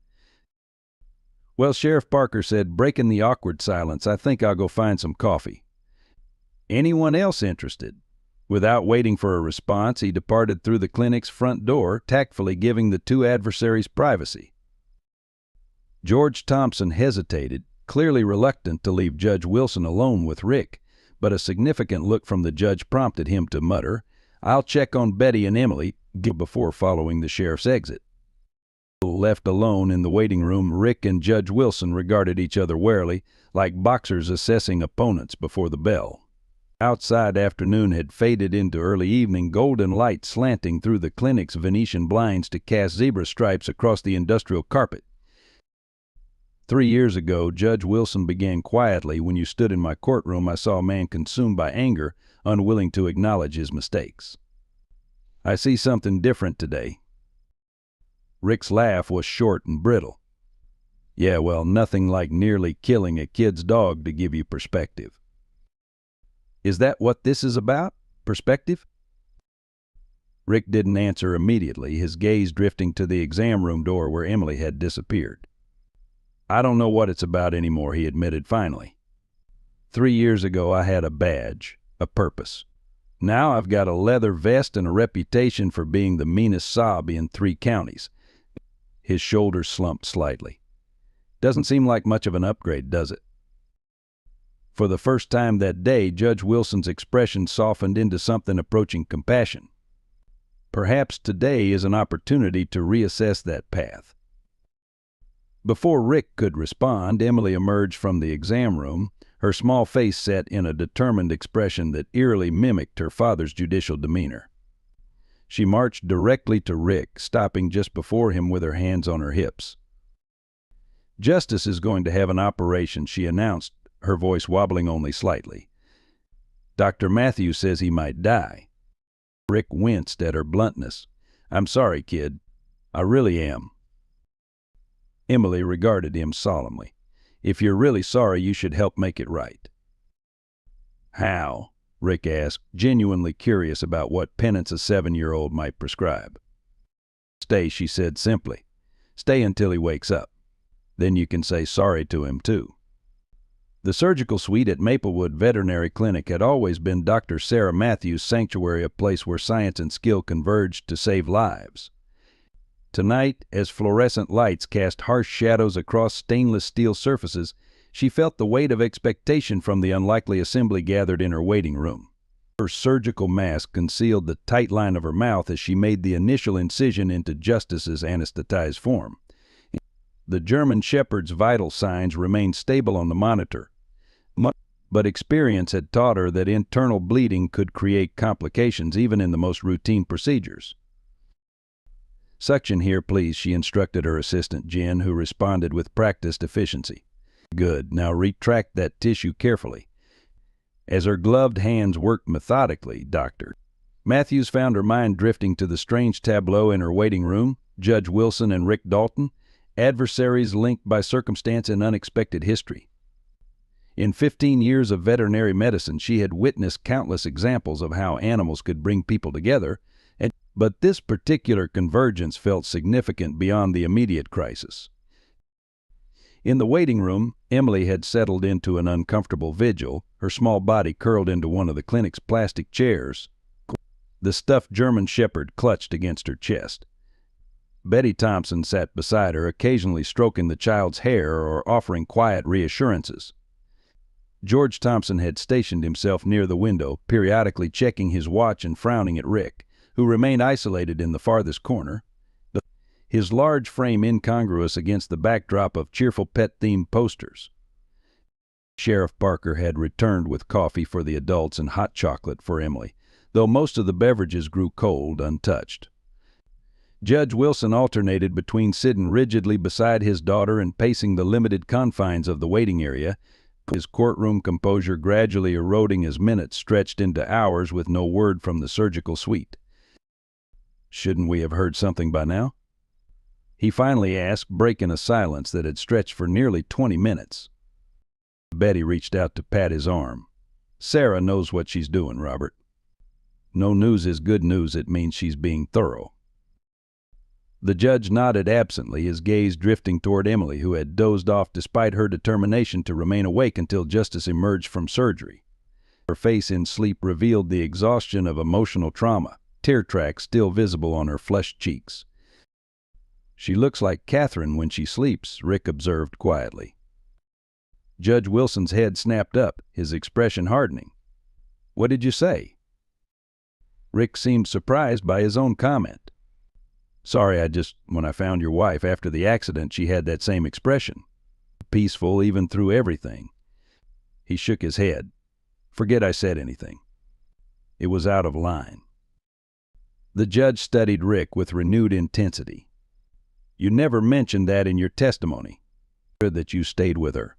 Well, Sheriff Parker said, breaking the awkward silence, I think I'll go find some coffee. Anyone else interested? Without waiting for a response, he departed through the clinic's front door, tactfully giving the two adversaries privacy. George Thompson hesitated, clearly reluctant to leave Judge Wilson alone with Rick, but a significant look from the judge prompted him to mutter, I'll check on Betty and Emily before following the sheriff's exit. Left alone in the waiting room, Rick and Judge Wilson regarded each other warily, like boxers assessing opponents before the bell. Outside, afternoon had faded into early evening, golden light slanting through the clinic's Venetian blinds to cast zebra stripes across the industrial carpet. 3 years ago, Judge Wilson began quietly, when you stood in my courtroom, I saw a man consumed by anger, unwilling to acknowledge his mistakes. I see something different today. Rick's laugh was short and brittle. Yeah, well, nothing like nearly killing a kid's dog to give you perspective. Is that what this is about? Perspective? Rick didn't answer immediately, his gaze drifting to the exam room door where Emily had disappeared. I don't know what it's about anymore, he admitted finally. 3 years ago I had a badge, a purpose. Now I've got a leather vest and a reputation for being the meanest sob in 3 counties. His shoulders slumped slightly. Doesn't seem like much of an upgrade, does it? For the first time that day, Judge Wilson's expression softened into something approaching compassion. Perhaps today is an opportunity to reassess that path. Before Rick could respond, Emily emerged from the exam room, her small face set in a determined expression that eerily mimicked her father's judicial demeanor. She marched directly to Rick, stopping just before him with her hands on her hips. Justice is going to have an operation, she announced, her voice wobbling only slightly. Dr. Matthews says he might die. Rick winced at her bluntness. I'm sorry, kid. I really am. Emily regarded him solemnly. If you're really sorry, you should help make it right. How? Rick asked, genuinely curious about what penance a 7-year-old might prescribe. Stay, she said simply. Stay until he wakes up. Then you can say sorry to him, too. The surgical suite at Maplewood Veterinary Clinic had always been Dr. Sarah Matthews' sanctuary, a place where science and skill converged to save lives. Tonight, as fluorescent lights cast harsh shadows across stainless steel surfaces, she felt the weight of expectation from the unlikely assembly gathered in her waiting room. Her surgical mask concealed the tight line of her mouth as she made the initial incision into Justice's anesthetized form. The German Shepherd's vital signs remained stable on the monitor, but experience had taught her that internal bleeding could create complications even in the most routine procedures. "Suction here, please," she instructed her assistant, Jen, who responded with practiced efficiency. "Good. Now retract that tissue carefully." As her gloved hands worked methodically, Dr. Matthews found her mind drifting to the strange tableau in her waiting room: Judge Wilson and Rick Dalton, adversaries linked by circumstance and unexpected history. In 15 years of veterinary medicine, she had witnessed countless examples of how animals could bring people together, but this particular convergence felt significant beyond the immediate crisis. In the waiting room, Emily had settled into an uncomfortable vigil, her small body curled into one of the clinic's plastic chairs. The stuffed German Shepherd clutched against her chest. Betty Thompson sat beside her, occasionally stroking the child's hair or offering quiet reassurances. George Thompson had stationed himself near the window, periodically checking his watch and frowning at Rick, who remained isolated in the farthest corner, his large frame incongruous against the backdrop of cheerful pet-themed posters. Sheriff Parker had returned with coffee for the adults and hot chocolate for Emily, though most of the beverages grew cold, untouched. Judge Wilson alternated between sitting rigidly beside his daughter and pacing the limited confines of the waiting area, his courtroom composure gradually eroding as minutes stretched into hours with no word from the surgical suite. "Shouldn't we have heard something by now?" he finally asked, breaking a silence that had stretched for nearly 20 minutes. Betty reached out to pat his arm. "Sarah knows what she's doing, Robert. No news is good news. It means she's being thorough." The judge nodded absently, his gaze drifting toward Emily, who had dozed off despite her determination to remain awake until Justice emerged from surgery. Her face in sleep revealed the exhaustion of emotional trauma, tear tracks still visible on her flushed cheeks. "She looks like Catherine when she sleeps," Rick observed quietly. Judge Wilson's head snapped up, his expression hardening. "What did you say?" Rick seemed surprised by his own comment. "Sorry, when I found your wife after the accident, she had that same expression. Peaceful even through everything." He shook his head. "Forget I said anything. It was out of line." The judge studied Rick with renewed intensity. "You never mentioned that in your testimony, that you stayed with her."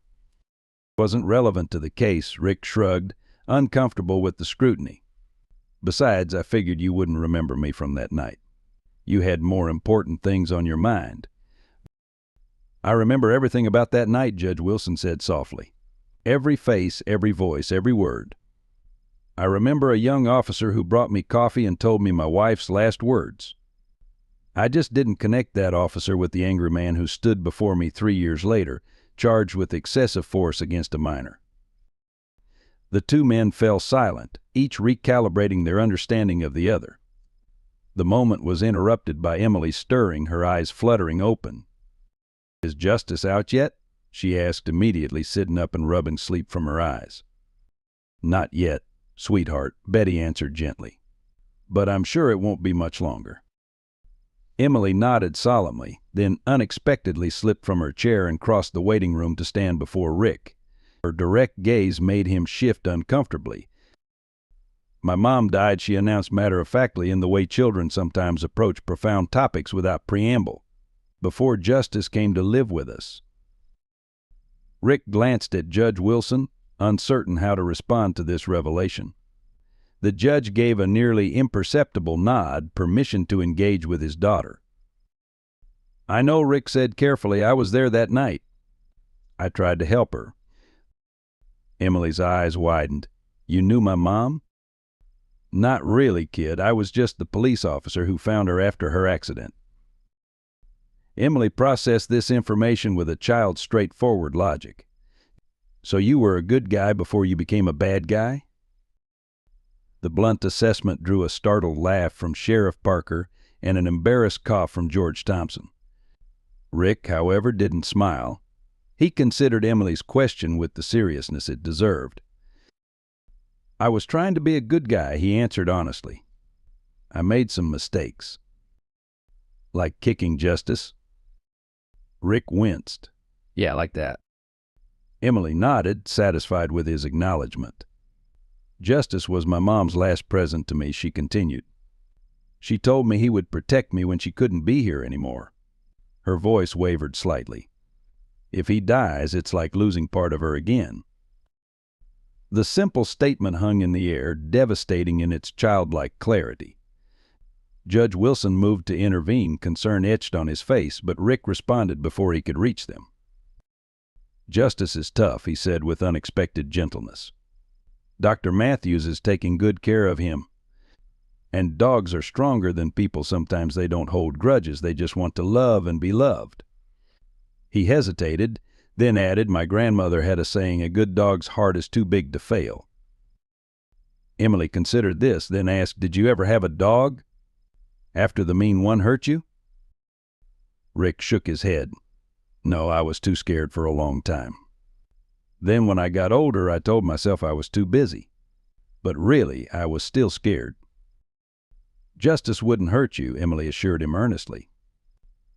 "Wasn't relevant to the case," Rick shrugged, uncomfortable with the scrutiny. "Besides, I figured you wouldn't remember me from that night. You had more important things on your mind." "I remember everything about that night," Judge Wilson said softly. "Every face, every voice, every word. I remember a young officer who brought me coffee and told me my wife's last words. I just didn't connect that officer with the angry man who stood before me 3 years later, charged with excessive force against a minor." The two men fell silent, each recalibrating their understanding of the other. The moment was interrupted by Emily stirring, her eyes fluttering open. "Is Justice out yet?" she asked immediately, sitting up and rubbing sleep from her eyes. "Not yet, sweetheart," Betty answered gently. "But I'm sure it won't be much longer." Emily nodded solemnly, then unexpectedly slipped from her chair and crossed the waiting room to stand before Rick. Her direct gaze made him shift uncomfortably. "My mom died," she announced matter-of-factly, in the way children sometimes approach profound topics without preamble, "before Justice came to live with us." Rick glanced at Judge Wilson, uncertain how to respond to this revelation. The judge gave a nearly imperceptible nod, permission to engage with his daughter. "I know," Rick said carefully. "I was there that night. I tried to help her." Emily's eyes widened. "You knew my mom?" "Not really, kid. I was just the police officer who found her after her accident." Emily processed this information with a child's straightforward logic. "So you were a good guy before you became a bad guy?" The blunt assessment drew a startled laugh from Sheriff Parker and an embarrassed cough from George Thompson. Rick, however, didn't smile. He considered Emily's question with the seriousness it deserved. I was trying to be a good guy, he answered honestly. I made some mistakes. Like kicking Justice? Rick winced. Yeah, like that. Emily nodded, satisfied with his acknowledgement. Justice was my mom's last present to me, she continued. She told me he would protect me when she couldn't be here anymore. Her voice wavered slightly. If he dies, it's like losing part of her again. The simple statement hung in the air, devastating in its childlike clarity. Judge Wilson moved to intervene, concern etched on his face, but Rick responded before he could reach them. Justice is tough, he said with unexpected gentleness. Dr. Matthews is taking good care of him. And dogs are stronger than people. Sometimes they don't hold grudges. They just want to love and be loved. He hesitated, then added, my grandmother had a saying, a good dog's heart is too big to fail. Emily considered this, then asked, did you ever have a dog? After the mean one hurt you? Rick shook his head. No, I was too scared for a long time. Then when I got older, I told myself I was too busy. But really, I was still scared. Justice wouldn't hurt you, Emily assured him earnestly.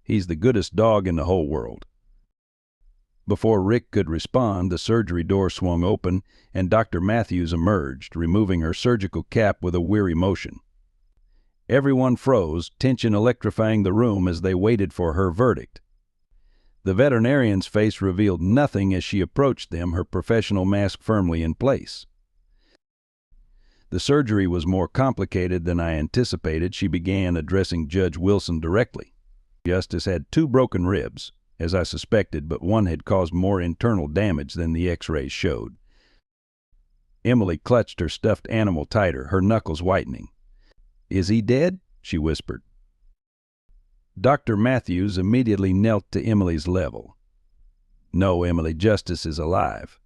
He's the goodest dog in the whole world. Before Rick could respond, the surgery door swung open and Dr. Matthews emerged, removing her surgical cap with a weary motion. Everyone froze, tension electrifying the room as they waited for her verdict. The veterinarian's face revealed nothing as she approached them, her professional mask firmly in place. The surgery was more complicated than I anticipated, she began, addressing Judge Wilson directly. Justice had 2 broken ribs, as I suspected, but one had caused more internal damage than the x-rays showed. Emily clutched her stuffed animal tighter, her knuckles whitening. Is he dead? She whispered. Dr. Matthews immediately knelt to Emily's level. No, Emily, Justice is alive,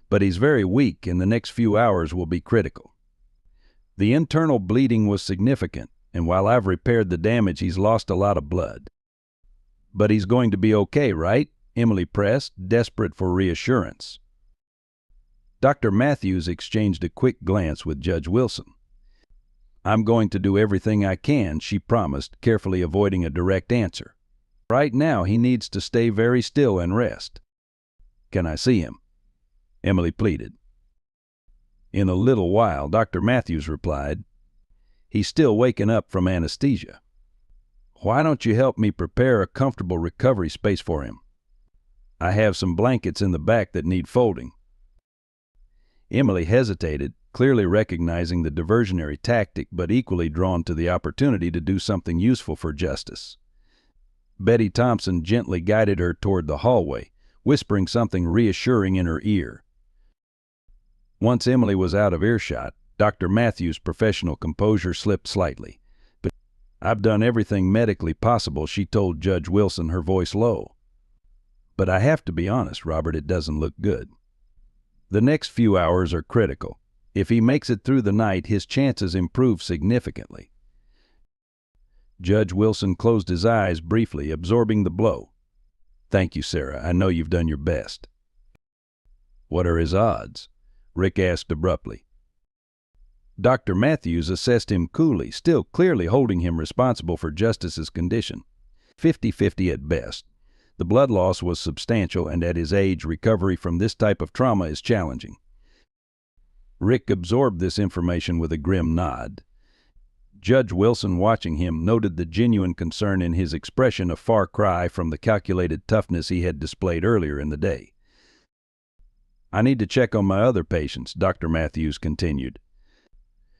but he's very weak and the next few hours will be critical. The internal bleeding was significant, and while I've repaired the damage, he's lost a lot of blood. But he's going to be okay, right? Emily pressed, desperate for reassurance. Dr. Matthews exchanged a quick glance with Judge Wilson. I'm going to do everything I can, she promised, carefully avoiding a direct answer. Right now, he needs to stay very still and rest. Can I see him? Emily pleaded. In a little while, Dr. Matthews replied. He's still waking up from anesthesia. Why don't you help me prepare a comfortable recovery space for him? I have some blankets in the back that need folding. Emily hesitated, clearly recognizing the diversionary tactic, but equally drawn to the opportunity to do something useful for Justice. Betty Thompson gently guided her toward the hallway, whispering something reassuring in her ear. Once Emily was out of earshot, Dr. Matthews' professional composure slipped slightly. But I've done everything medically possible, she told Judge Wilson, her voice low. But I have to be honest, Robert, it doesn't look good. The next few hours are critical. If he makes it through the night, his chances improve significantly. Judge Wilson closed his eyes briefly, absorbing the blow. Thank you, Sarah. I know you've done your best. What are his odds? Rick asked abruptly. Dr. Matthews assessed him coolly, still clearly holding him responsible for Justice's condition. 50-50 at best. The blood loss was substantial, and at his age, recovery from this type of trauma is challenging. Rick absorbed this information with a grim nod. Judge Wilson, watching him, noted the genuine concern in his expression, a far cry from the calculated toughness he had displayed earlier in the day. I need to check on my other patients, Dr. Matthews continued.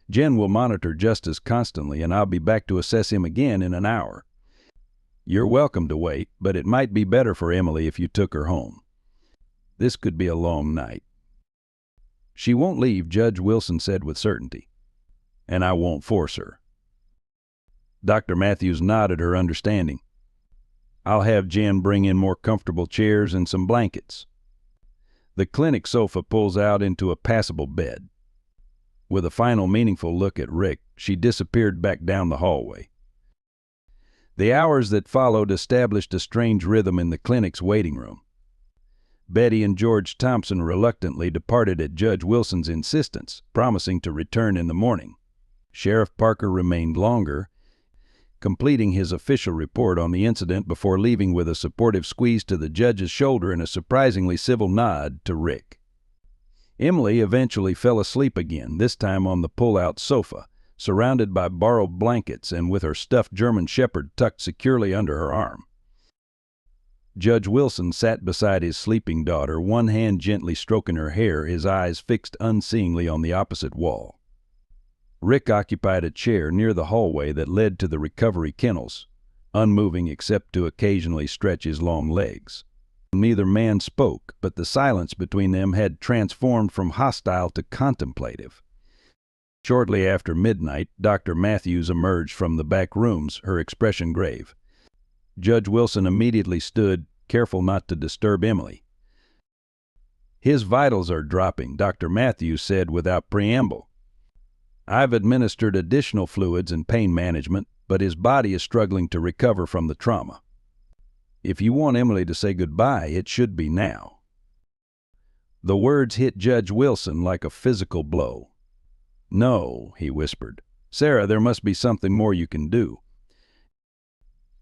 Jen will monitor Justice constantly, and I'll be back to assess him again in an hour. You're welcome to wait, but it might be better for Emily if you took her home. This could be a long night. She won't leave, Judge Wilson said with certainty. And I won't force her. Dr. Matthews nodded her understanding. I'll have Jen bring in more comfortable chairs and some blankets. The clinic sofa pulls out into a passable bed. With a final meaningful look at Rick, she disappeared back down the hallway. The hours that followed established a strange rhythm in the clinic's waiting room. Betty and George Thompson reluctantly departed at Judge Wilson's insistence, promising to return in the morning. Sheriff Parker remained longer, completing his official report on the incident before leaving with a supportive squeeze to the judge's shoulder and a surprisingly civil nod to Rick. Emily eventually fell asleep again, this time on the pull-out sofa, surrounded by borrowed blankets and with her stuffed German Shepherd tucked securely under her arm. Judge Wilson sat beside his sleeping daughter, one hand gently stroking her hair, his eyes fixed unseeingly on the opposite wall. Rick occupied a chair near the hallway that led to the recovery kennels, unmoving except to occasionally stretch his long legs. Neither man spoke, but the silence between them had transformed from hostile to contemplative. Shortly after midnight, Dr. Matthews emerged from the back rooms, her expression grave. Judge Wilson immediately stood, careful not to disturb Emily. "His vitals are dropping," Dr. Matthews said without preamble. "I've administered additional fluids and pain management, but his body is struggling to recover from the trauma. If you want Emily to say goodbye, it should be now." The words hit Judge Wilson like a physical blow. "No," he whispered. "Sarah, there must be something more you can do."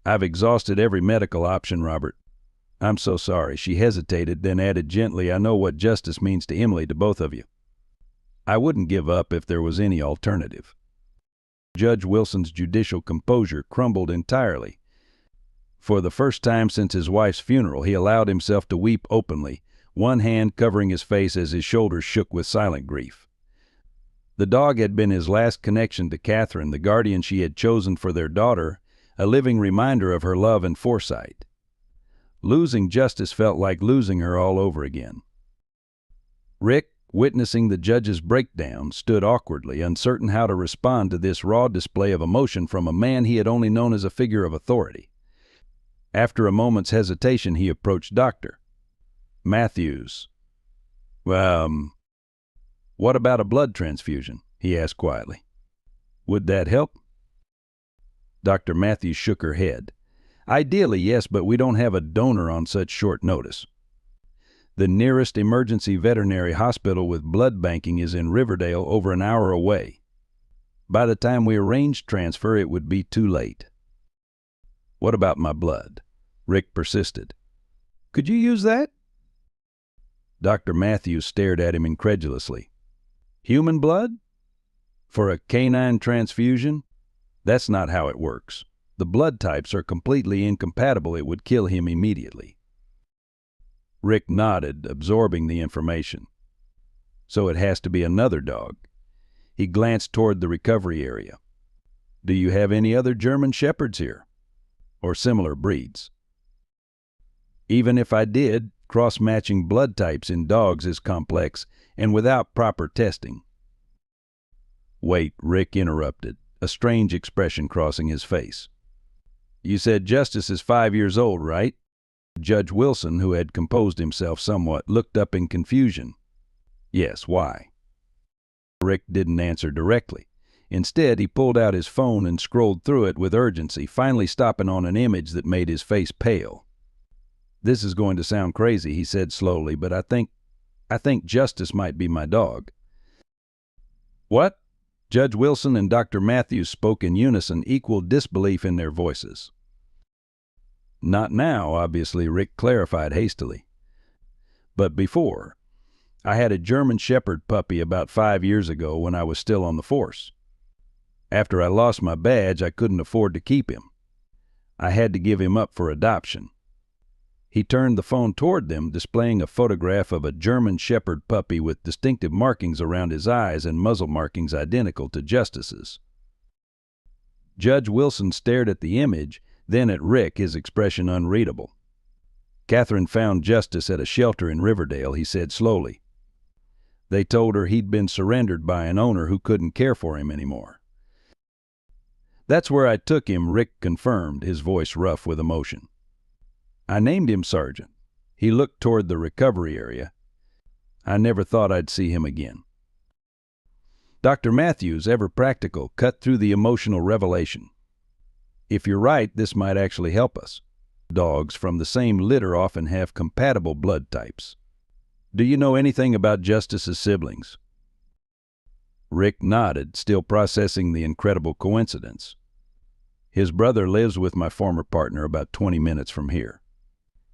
"I've exhausted every medical option, Robert." "I'm so sorry." She hesitated, then added gently, "I know what justice means to Emily, to both of you. I wouldn't give up if there was any alternative." Judge Wilson's judicial composure crumbled entirely. For the first time since his wife's funeral, he allowed himself to weep openly, one hand covering his face as his shoulders shook with silent grief. The dog had been his last connection to Catherine, the guardian she had chosen for their daughter, a living reminder of her love and foresight. Losing Justice felt like losing her all over again. Rick, witnessing the judge's breakdown, stood awkwardly, uncertain how to respond to this raw display of emotion from a man he had only known as a figure of authority. After a moment's hesitation, he approached Dr. Matthews. "What about a blood transfusion?" he asked quietly. "Would that help?" Dr. Matthews shook her head. "Ideally, yes, but we don't have a donor on such short notice. The nearest emergency veterinary hospital with blood banking is in Riverdale, over an hour away. By the time we arrange transfer, it would be too late." "What about my blood?" Rick persisted. "Could you use that?" Dr. Matthews stared at him incredulously. "Human blood? For a canine transfusion? That's not how it works. The blood types are completely incompatible. It would kill him immediately." Rick nodded, absorbing the information. "So it has to be another dog." He glanced toward the recovery area. "Do you have any other German Shepherds here? Or similar breeds?" "Even if I did, cross-matching blood types in dogs is complex and without proper testing." "Wait," Rick interrupted, a strange expression crossing his face. "You said Justice is 5 years old, right?" Judge Wilson, who had composed himself somewhat, looked up in confusion. "Yes, why?" Rick didn't answer directly. Instead, he pulled out his phone and scrolled through it with urgency, finally stopping on an image that made his face pale. "This is going to sound crazy," he said slowly, "but I think Justice might be my dog." "What?" Judge Wilson and Dr. Matthews spoke in unison, equal disbelief in their voices. "Not now, obviously," Rick clarified hastily. "But before. I had a German Shepherd puppy about 5 years ago when I was still on the force. After I lost my badge, I couldn't afford to keep him. I had to give him up for adoption." He turned the phone toward them, displaying a photograph of a German Shepherd puppy with distinctive markings around his eyes and muzzle markings identical to Justice's. Judge Wilson stared at the image, then at Rick, his expression unreadable. "Catherine found Justice at a shelter in Riverdale," he said slowly. "They told her he'd been surrendered by an owner who couldn't care for him anymore." "That's where I took him," Rick confirmed, his voice rough with emotion. "I named him Sergeant." He looked toward the recovery area. "I never thought I'd see him again." Dr. Matthews, ever practical, cut through the emotional revelation. "If you're right, this might actually help us. Dogs from the same litter often have compatible blood types. Do you know anything about Justice's siblings? Rick nodded, still processing the incredible coincidence. His brother lives with my former partner about 20 minutes from here.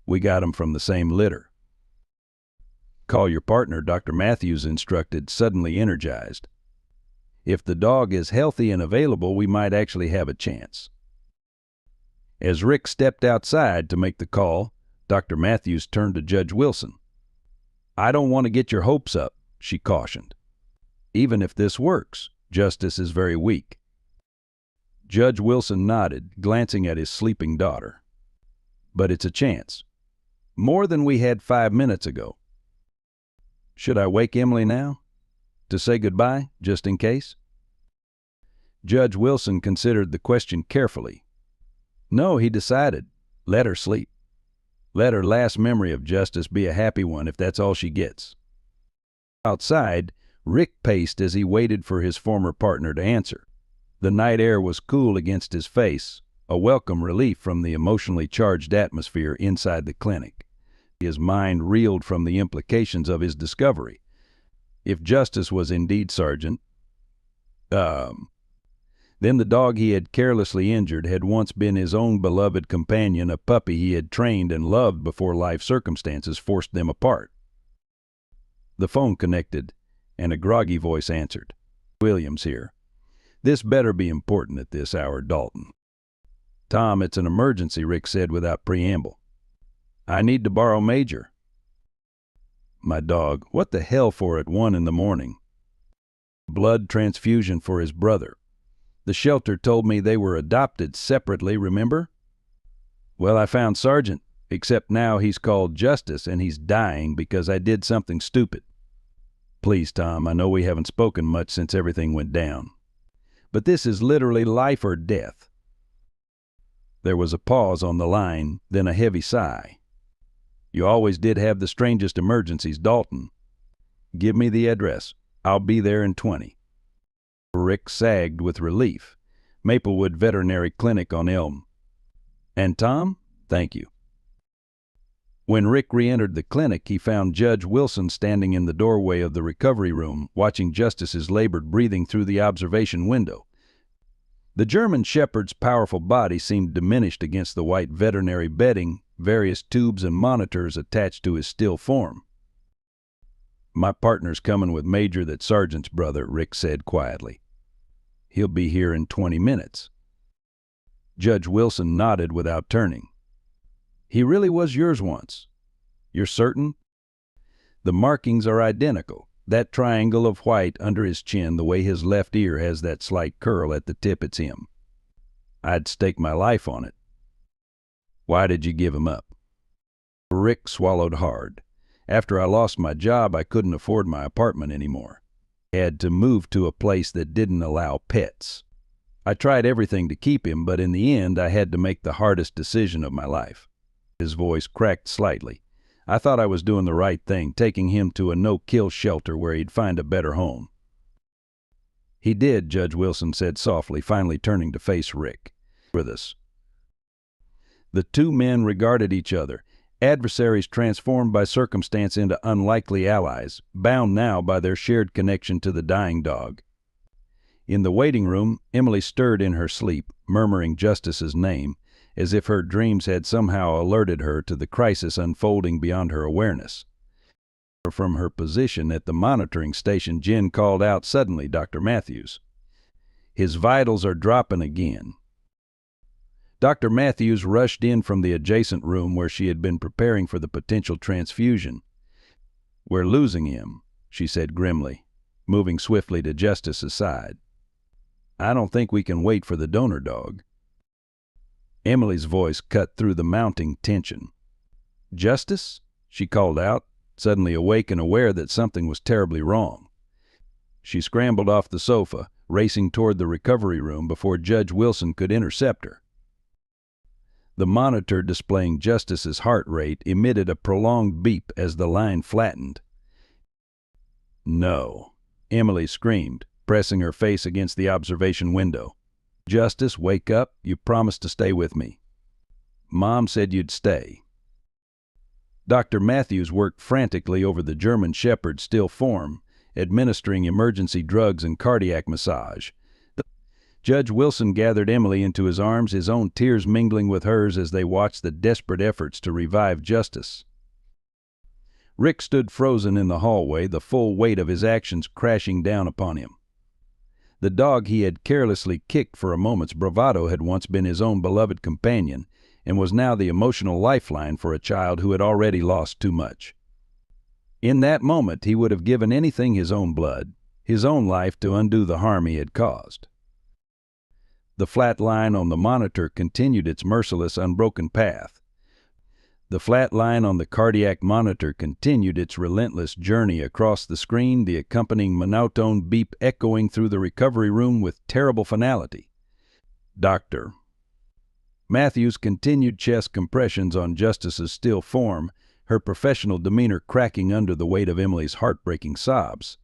We got him from the same litter. Call your partner, Dr. Matthews instructed, suddenly energized. If the dog is healthy and available, we might actually have a chance. As Rick stepped outside to make the call, Dr. Matthews turned to Judge Wilson. I don't want to get your hopes up, she cautioned. Even if this works, Justice is very weak. Judge Wilson nodded, glancing at his sleeping daughter. But it's a chance. More than we had 5 minutes ago. Should I wake Emily now? To say goodbye, just in case? Judge Wilson considered the question carefully. No, he decided. Let her sleep. Let her last memory of Justice be a happy one if that's all she gets. Outside, Rick paced as he waited for his former partner to answer. The night air was cool against his face, a welcome relief from the emotionally charged atmosphere inside the clinic. His mind reeled from the implications of his discovery. If Justice was indeed Sergeant, then the dog he had carelessly injured had once been his own beloved companion, a puppy he had trained and loved before life circumstances forced them apart. The phone connected, and a groggy voice answered. Williams here. This better be important at this hour, Dalton. Tom, it's an emergency, Rick said without preamble. I need to borrow Major. My dog, what the hell for at 1 in the morning? Blood transfusion for his brother. The shelter told me they were adopted separately, remember? Well, I found Sergeant, except now he's called Justice and he's dying because I did something stupid. Please, Tom, I know we haven't spoken much since everything went down. But this is literally life or death. There was a pause on the line, then a heavy sigh. You always did have the strangest emergencies, Dalton. Give me the address. I'll be there in 20. Rick sagged with relief. Maplewood Veterinary Clinic on Elm. And Tom? Thank you. When Rick re-entered the clinic, he found Judge Wilson standing in the doorway of the recovery room, watching Justice's labored breathing through the observation window. The German Shepherd's powerful body seemed diminished against the white veterinary bedding, various tubes and monitors attached to his still form. My partner's coming with Major, that Sergeant's brother, Rick said quietly. He'll be here in 20 minutes. Judge Wilson nodded without turning. He really was yours once. You're certain? The markings are identical. That triangle of white under his chin, the way his left ear has that slight curl at the tip, it's him. I'd stake my life on it. Why did you give him up? Rick swallowed hard. After I lost my job, I couldn't afford my apartment anymore. I had to move to a place that didn't allow pets. I tried everything to keep him, but in the end, I had to make the hardest decision of my life. His voice cracked slightly. I thought I was doing the right thing, taking him to a no-kill shelter where he'd find a better home. He did, Judge Wilson said softly, finally turning to face Rick. With us. The two men regarded each other, adversaries transformed by circumstance into unlikely allies, bound now by their shared connection to the dying dog. In the waiting room, Emily stirred in her sleep, murmuring Justice's name, as if her dreams had somehow alerted her to the crisis unfolding beyond her awareness. From her position at the monitoring station, Jen called out suddenly, Dr. Matthews. His vitals are dropping again. Dr. Matthews rushed in from the adjacent room where she had been preparing for the potential transfusion. We're losing him, she said grimly, moving swiftly to Justice's side. I don't think we can wait for the donor dog. Emily's voice cut through the mounting tension. Justice? She called out, suddenly awake and aware that something was terribly wrong. She scrambled off the sofa, racing toward the recovery room before Judge Wilson could intercept her. The monitor displaying Justice's heart rate emitted a prolonged beep as the line flattened. No, Emily screamed, pressing her face against the observation window. Justice, wake up. You promised to stay with me. Mom said you'd stay. Dr. Matthews worked frantically over the German Shepherd's still form, administering emergency drugs and cardiac massage. Judge Wilson gathered Emily into his arms, his own tears mingling with hers as they watched the desperate efforts to revive Justice. Rick stood frozen in the hallway, the full weight of his actions crashing down upon him. The dog he had carelessly kicked for a moment's bravado had once been his own beloved companion, and was now the emotional lifeline for a child who had already lost too much. In that moment, he would have given anything, his own blood, his own life, to undo the harm he had caused. The flat line on the monitor continued its merciless, unbroken path. The flat line on the cardiac monitor continued its relentless journey across the screen, the accompanying monotone beep echoing through the recovery room with terrible finality. Dr. Matthews continued chest compressions on Justice's still form, her professional demeanor cracking under the weight of Emily's heartbreaking sobs.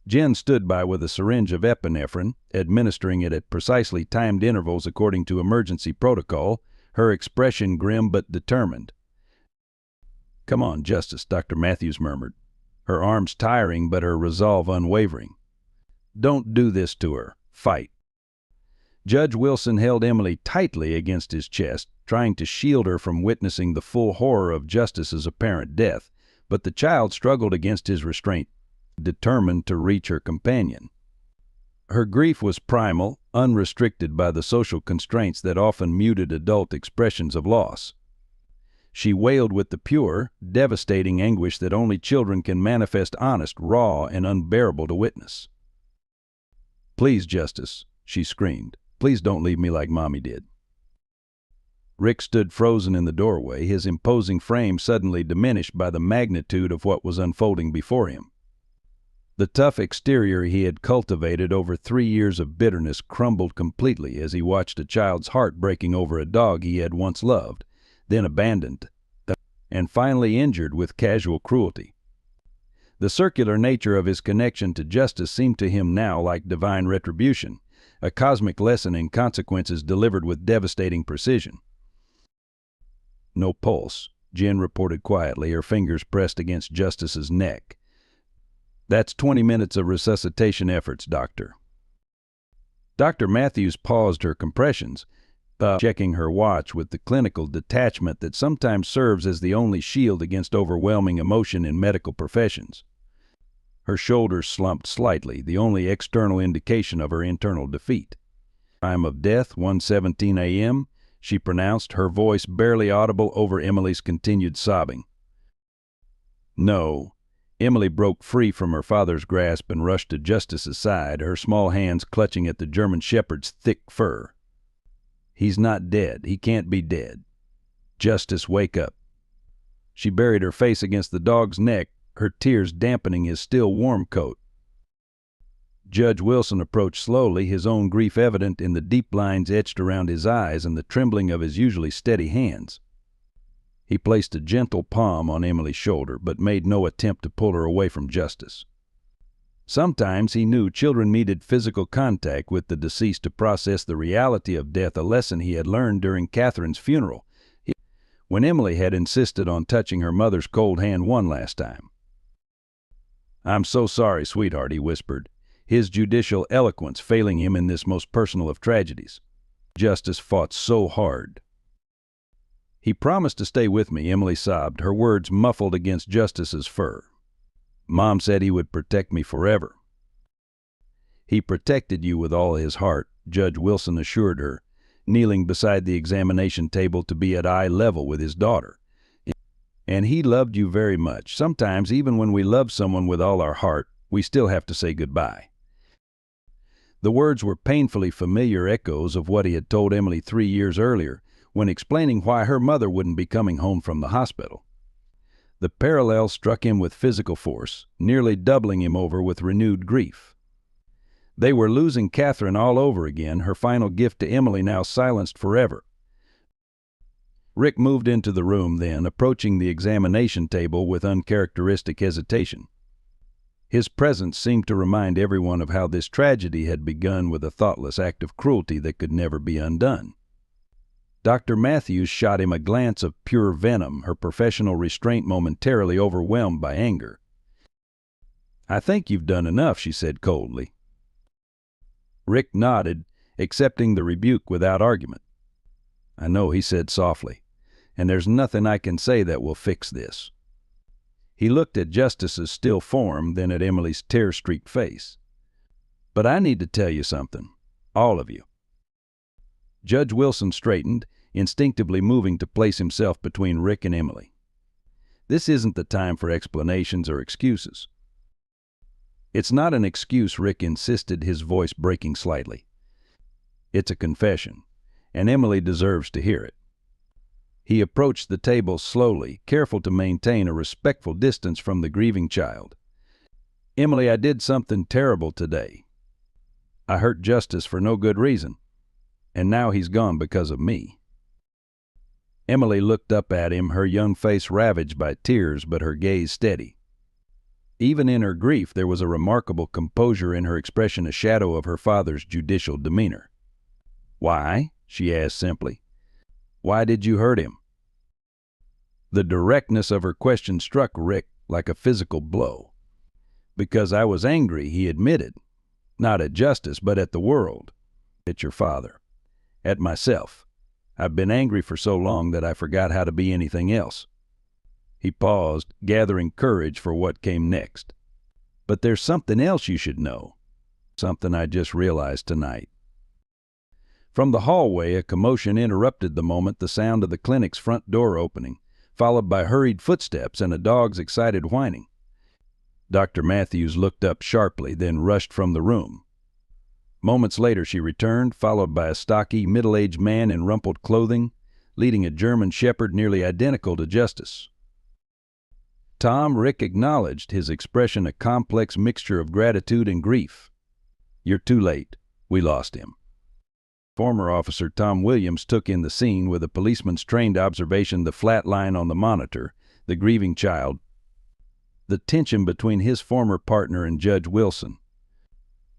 Jen stood by with a syringe of epinephrine, administering it at precisely timed intervals according to emergency protocol, her expression grim but determined. "Come on, Justice," Dr. Matthews murmured, her arms tiring but her resolve unwavering. "Don't do this to her. Fight." Judge Wilson held Emily tightly against his chest, trying to shield her from witnessing the full horror of Justice's apparent death, but the child struggled against his restraint, determined to reach her companion. Her grief was primal, unrestricted by the social constraints that often muted adult expressions of loss. She wailed with the pure, devastating anguish that only children can manifest, honest, raw, and unbearable to witness. "Please, Justice," she screamed. "Please don't leave me like Mommy did." Rick stood frozen in the doorway, his imposing frame suddenly diminished by the magnitude of what was unfolding before him. The tough exterior he had cultivated over 3 years of bitterness crumbled completely as he watched a child's heart breaking over a dog he had once loved, then abandoned, and finally injured with casual cruelty. The circular nature of his connection to Justice seemed to him now like divine retribution, a cosmic lesson in consequences delivered with devastating precision. "No pulse," Jen reported quietly, her fingers pressed against Justice's neck. "That's 20 minutes of resuscitation efforts, Doctor." Dr. Matthews paused her compressions, checking her watch with the clinical detachment that sometimes serves as the only shield against overwhelming emotion in medical professions. Her shoulders slumped slightly, the only external indication of her internal defeat. "Time of death, 1:17 a.m., she pronounced, her voice barely audible over Emily's continued sobbing. "No." Emily broke free from her father's grasp and rushed to Justice's side, her small hands clutching at the German Shepherd's thick fur. "He's not dead. He can't be dead. Justice, wake up." She buried her face against the dog's neck, her tears dampening his still warm coat. Judge Wilson approached slowly, his own grief evident in the deep lines etched around his eyes and the trembling of his usually steady hands. He placed a gentle palm on Emily's shoulder, but made no attempt to pull her away from Justice. Sometimes he knew children needed physical contact with the deceased to process the reality of death, a lesson he had learned during Catherine's funeral, when Emily had insisted on touching her mother's cold hand one last time. "I'm so sorry, sweetheart," he whispered, his judicial eloquence failing him in this most personal of tragedies. "Justice fought so hard." "He promised to stay with me," Emily sobbed, her words muffled against Justice's fur. "Mom said he would protect me forever." "He protected you with all his heart," Judge Wilson assured her, kneeling beside the examination table to be at eye level with his daughter. "And he loved you very much. Sometimes, even when we love someone with all our heart, we still have to say goodbye." The words were painfully familiar echoes of what he had told Emily 3 years earlier, when explaining why her mother wouldn't be coming home from the hospital. The parallel struck him with physical force, nearly doubling him over with renewed grief. They were losing Catherine all over again, her final gift to Emily now silenced forever. Rick moved into the room then, approaching the examination table with uncharacteristic hesitation. His presence seemed to remind everyone of how this tragedy had begun with a thoughtless act of cruelty that could never be undone. Dr. Matthews shot him a glance of pure venom, her professional restraint momentarily overwhelmed by anger. "I think you've done enough," she said coldly. Rick nodded, accepting the rebuke without argument. "I know," he said softly, "and there's nothing I can say that will fix this." He looked at Justice's still form, then at Emily's tear-streaked face. "But I need to tell you something, all of you." Judge Wilson straightened, instinctively moving to place himself between Rick and Emily. "This isn't the time for explanations or excuses." "It's not an excuse," Rick insisted, his voice breaking slightly. "It's a confession, and Emily deserves to hear it." He approached the table slowly, careful to maintain a respectful distance from the grieving child. "Emily, I did something terrible today. I hurt Justice for no good reason, and now he's gone because of me." Emily looked up at him, her young face ravaged by tears, but her gaze steady. Even in her grief, there was a remarkable composure in her expression, a shadow of her father's judicial demeanor. "Why?" she asked simply. "Why did you hurt him?" The directness of her question struck Rick like a physical blow. "Because I was angry," he admitted. "Not at Justice, but at the world. At your father. At myself. I've been angry for so long that I forgot how to be anything else." He paused, gathering courage for what came next. "But there's something else you should know. Something I just realized tonight." From the hallway, a commotion interrupted the moment, the sound of the clinic's front door opening, followed by hurried footsteps and a dog's excited whining. Dr. Matthews looked up sharply, then rushed from the room. Moments later she returned, followed by a stocky, middle-aged man in rumpled clothing, leading a German shepherd nearly identical to Justice. Tom, Rick acknowledged, his expression a complex mixture of gratitude and grief. "You're too late. We lost him." Former Officer Tom Williams took in the scene with a policeman's trained observation, the flat line on the monitor, the grieving child, the tension between his former partner and Judge Wilson.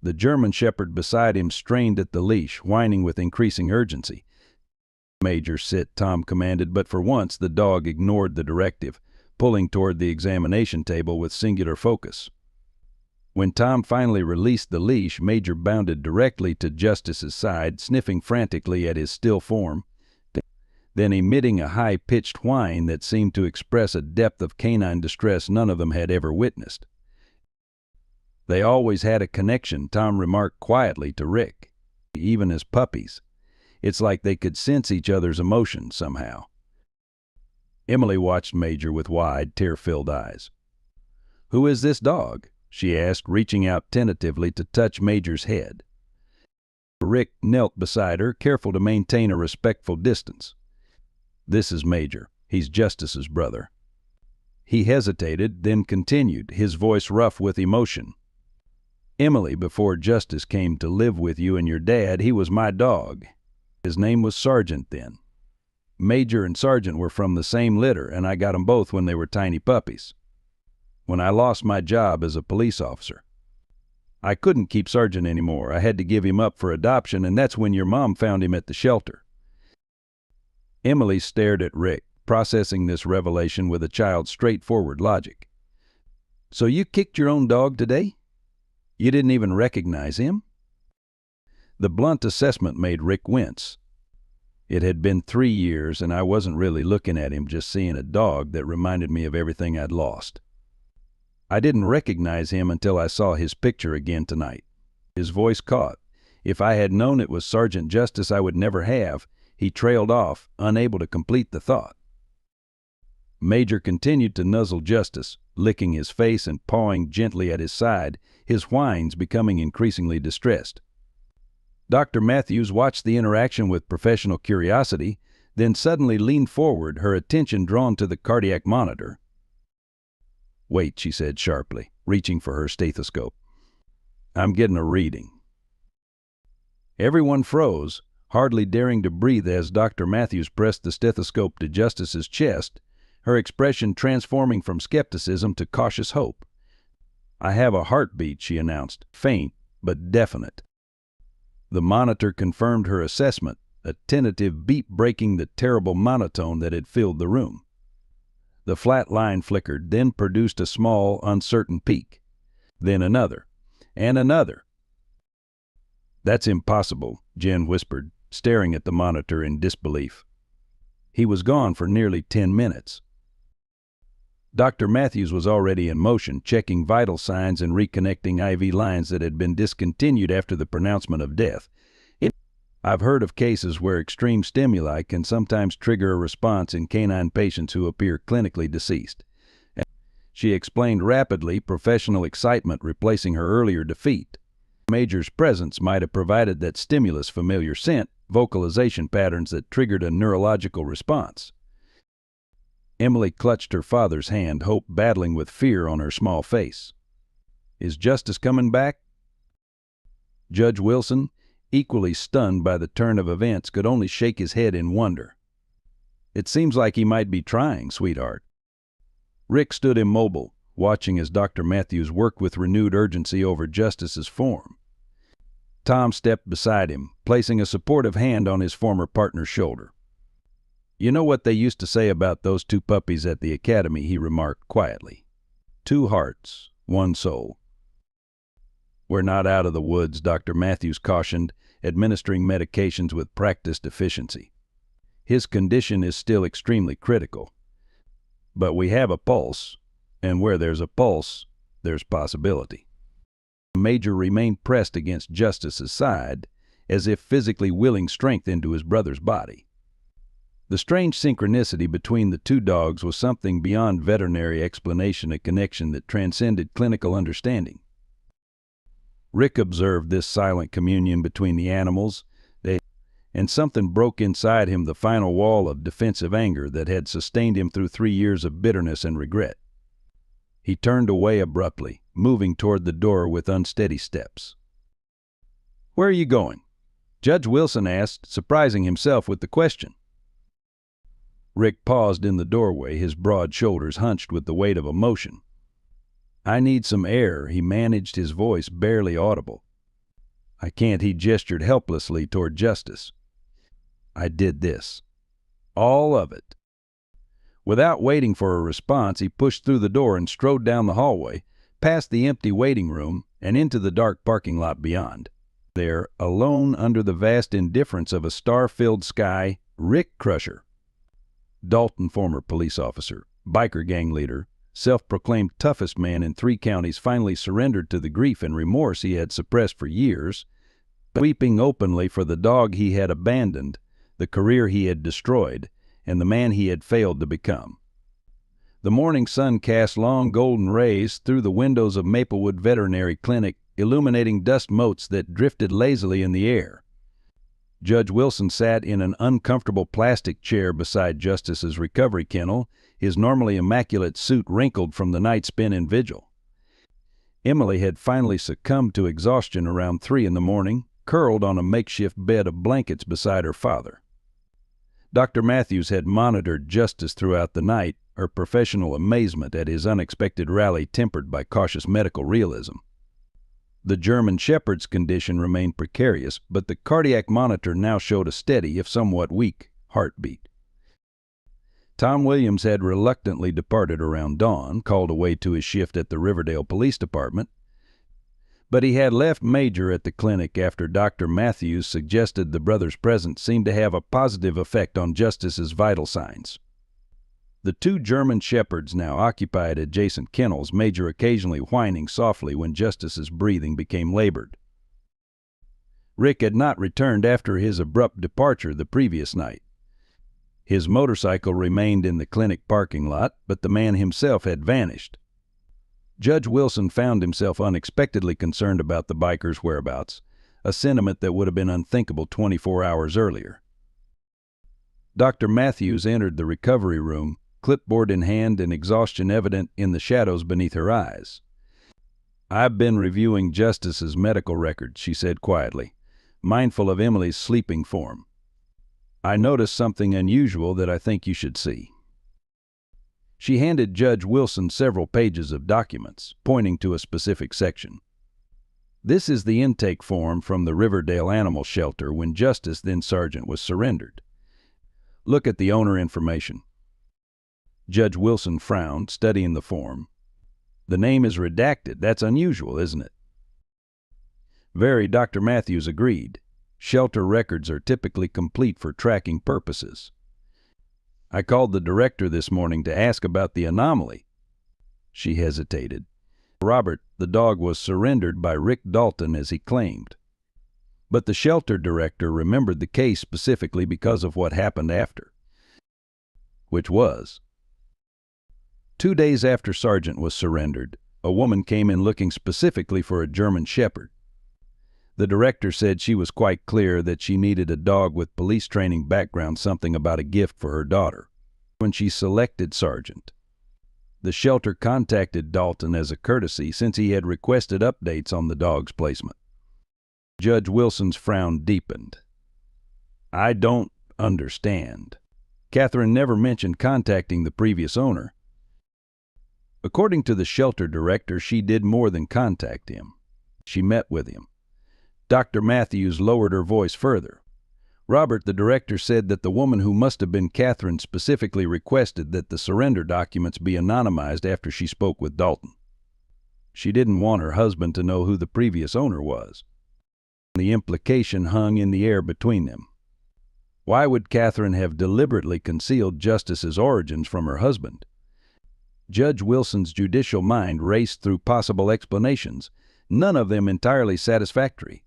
The German shepherd beside him strained at the leash, whining with increasing urgency. "Major, sit," Tom commanded, but for once the dog ignored the directive, pulling toward the examination table with singular focus. When Tom finally released the leash, Major bounded directly to Justice's side, sniffing frantically at his still form, then emitting a high-pitched whine that seemed to express a depth of canine distress none of them had ever witnessed. "They always had a connection," Tom remarked quietly to Rick. "Even as puppies. It's like they could sense each other's emotions somehow." Emily watched Major with wide, tear-filled eyes. "Who is this dog?" she asked, reaching out tentatively to touch Major's head. Rick knelt beside her, careful to maintain a respectful distance. "This is Major. He's Justice's brother." He hesitated, then continued, his voice rough with emotion. "Emily, before Justice came to live with you and your dad, he was my dog. His name was Sergeant then. Major and Sergeant were from the same litter, and I got 'em both when they were tiny puppies. When I lost my job as a police officer, I couldn't keep Sergeant anymore. I had to give him up for adoption, and that's when your mom found him at the shelter." Emily stared at Rick, processing this revelation with a child's straightforward logic. "So you kicked your own dog today? You didn't even recognize him?" The blunt assessment made Rick wince. It had been 3 years, and I wasn't really looking at him, just seeing a dog that reminded me of everything I'd lost. "I didn't recognize him until I saw his picture again tonight." His voice caught. "If I had known it was Sergeant Justice, I would never have." He trailed off, unable to complete the thought. Major continued to nuzzle Justice, licking his face and pawing gently at his side, his whines becoming increasingly distressed. Dr. Matthews watched the interaction with professional curiosity, then suddenly leaned forward, her attention drawn to the cardiac monitor. "Wait," she said sharply, reaching for her stethoscope. "I'm getting a reading." Everyone froze, hardly daring to breathe as Dr. Matthews pressed the stethoscope to Justice's chest, her expression transforming from skepticism to cautious hope. "I have a heartbeat," she announced, faint but definite. The monitor confirmed her assessment, a tentative beep breaking the terrible monotone that had filled the room. The flat line flickered, then produced a small, uncertain peak. Then another, and another. "That's impossible," Jen whispered, staring at the monitor in disbelief. He was gone for nearly 10 minutes. Dr. Matthews was already in motion, checking vital signs and reconnecting IV lines that had been discontinued after the pronouncement of death. "I've heard of cases where extreme stimuli can sometimes trigger a response in canine patients who appear clinically deceased." She explained rapidly, professional excitement replacing her earlier defeat. Major's presence might have provided that stimulus, familiar scent, vocalization patterns that triggered a neurological response. Emily clutched her father's hand, hope battling with fear on her small face. "Is Justice coming back?" Judge Wilson, equally stunned by the turn of events, could only shake his head in wonder. "It seems like he might be trying, sweetheart." Rick stood immobile, watching as Dr. Matthews worked with renewed urgency over Justice's form. Tom stepped beside him, placing a supportive hand on his former partner's shoulder. "You know what they used to say about those two puppies at the academy," he remarked quietly. "Two hearts, one soul." "We're not out of the woods," Dr. Matthews cautioned, administering medications with practiced efficiency. "His condition is still extremely critical. But we have a pulse, and where there's a pulse, there's possibility." The Major remained pressed against Justice's side, as if physically willing strength into his brother's body. The strange synchronicity between the two dogs was something beyond veterinary explanation, a connection that transcended clinical understanding. Rick observed this silent communion between the animals, and something broke inside him, the final wall of defensive anger that had sustained him through 3 years of bitterness and regret. He turned away abruptly, moving toward the door with unsteady steps. "Where are you going?" Judge Wilson asked, surprising himself with the question. Rick paused in the doorway, his broad shoulders hunched with the weight of emotion. "I need some air," he managed, his voice barely audible. "I can't," he gestured helplessly toward Justice. "I did this. All of it." Without waiting for a response, he pushed through the door and strode down the hallway, past the empty waiting room, and into the dark parking lot beyond. There, alone under the vast indifference of a star-filled sky, Rick Crusher. Dalton, former police officer, biker gang leader, self-proclaimed toughest man in 3 counties, finally surrendered to the grief and remorse he had suppressed for years, weeping openly for the dog he had abandoned, the career he had destroyed, and the man he had failed to become. The morning sun cast long golden rays through the windows of Maplewood Veterinary Clinic, illuminating dust motes that drifted lazily in the air. Judge Wilson sat in an uncomfortable plastic chair beside Justice's recovery kennel, his normally immaculate suit wrinkled from the night spent in vigil. Emily had finally succumbed to exhaustion around 3 in the morning, curled on a makeshift bed of blankets beside her father. Dr. Matthews had monitored Justice throughout the night, her professional amazement at his unexpected rally tempered by cautious medical realism. The German Shepherd's condition remained precarious, but the cardiac monitor now showed a steady, if somewhat weak, heartbeat. Tom Williams had reluctantly departed around dawn, called away to his shift at the Riverdale Police Department, but he had left Major at the clinic after Dr. Matthews suggested the brother's presence seemed to have a positive effect on Justice's vital signs. The 2 German Shepherds now occupied adjacent kennels, Major occasionally whining softly when Justice's breathing became labored. Rick had not returned after his abrupt departure the previous night. His motorcycle remained in the clinic parking lot, but the man himself had vanished. Judge Wilson found himself unexpectedly concerned about the biker's whereabouts, a sentiment that would have been unthinkable 24 hours earlier. Dr. Matthews entered the recovery room, clipboard in hand and exhaustion evident in the shadows beneath her eyes. "I've been reviewing Justice's medical records," she said quietly, mindful of Emily's sleeping form. "I noticed something unusual that I think you should see." She handed Judge Wilson several pages of documents, pointing to a specific section. This is the intake form from the Riverdale Animal Shelter when Justice, then Sergeant, was surrendered. Look at the owner information. Judge Wilson frowned, studying the form. The name is redacted. That's unusual, isn't it? Very, Dr. Matthews agreed. Shelter records are typically complete for tracking purposes. I called the director this morning to ask about the anomaly. She hesitated. Robert, the dog was surrendered by Rick Dalton as he claimed. But the shelter director remembered the case specifically because of what happened after. Which was, 2 days after Sergeant was surrendered, a woman came in looking specifically for a German Shepherd. The director said she was quite clear that she needed a dog with police training background, something about a gift for her daughter. When she selected Sergeant, the shelter contacted Dalton as a courtesy since he had requested updates on the dog's placement. Judge Wilson's frown deepened. I don't understand. Catherine never mentioned contacting the previous owner. According to the shelter director, she did more than contact him. She met with him. Dr. Matthews lowered her voice further. Robert, the director, said that the woman who must have been Catherine specifically requested that the surrender documents be anonymized after she spoke with Dalton. She didn't want her husband to know who the previous owner was. The implication hung in the air between them. Why would Catherine have deliberately concealed Justice's origins from her husband? Judge Wilson's judicial mind raced through possible explanations, none of them entirely satisfactory.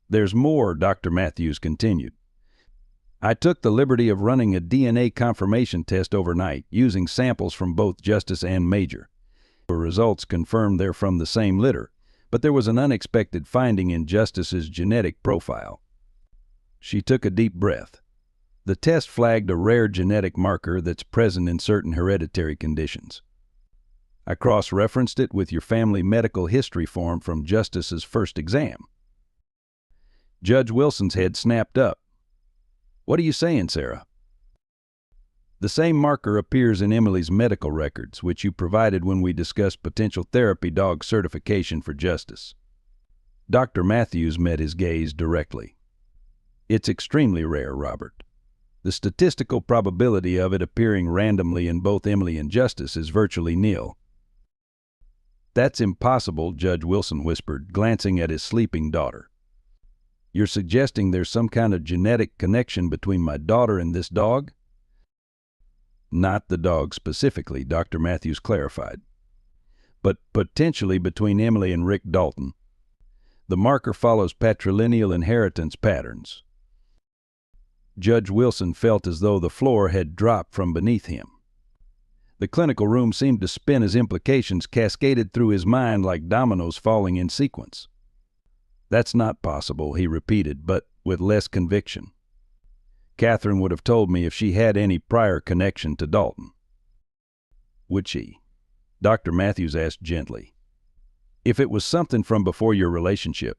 There's more, Dr. Matthews continued. I took the liberty of running a DNA confirmation test overnight, using samples from both Justice and Major. The results confirmed they're from the same litter, but there was an unexpected finding in Justice's genetic profile. She took a deep breath. The test flagged a rare genetic marker that's present in certain hereditary conditions. I cross-referenced it with your family medical history form from Justice's first exam. Judge Wilson's head snapped up. What are you saying, Sarah? The same marker appears in Emily's medical records, which you provided when we discussed potential therapy dog certification for Justice. Dr. Matthews met his gaze directly. It's extremely rare, Robert. The statistical probability of it appearing randomly in both Emily and Justice is virtually nil. That's impossible, Judge Wilson whispered, glancing at his sleeping daughter. You're suggesting there's some kind of genetic connection between my daughter and this dog? Not the dog specifically, Dr. Matthews clarified, but potentially between Emily and Rick Dalton. The marker follows patrilineal inheritance patterns. Judge Wilson felt as though the floor had dropped from beneath him. The clinical room seemed to spin as implications cascaded through his mind like dominoes falling in sequence. That's not possible, he repeated, but with less conviction. Catherine would have told me if she had any prior connection to Dalton. Would she? Dr. Matthews asked gently. If it was something from before your relationship,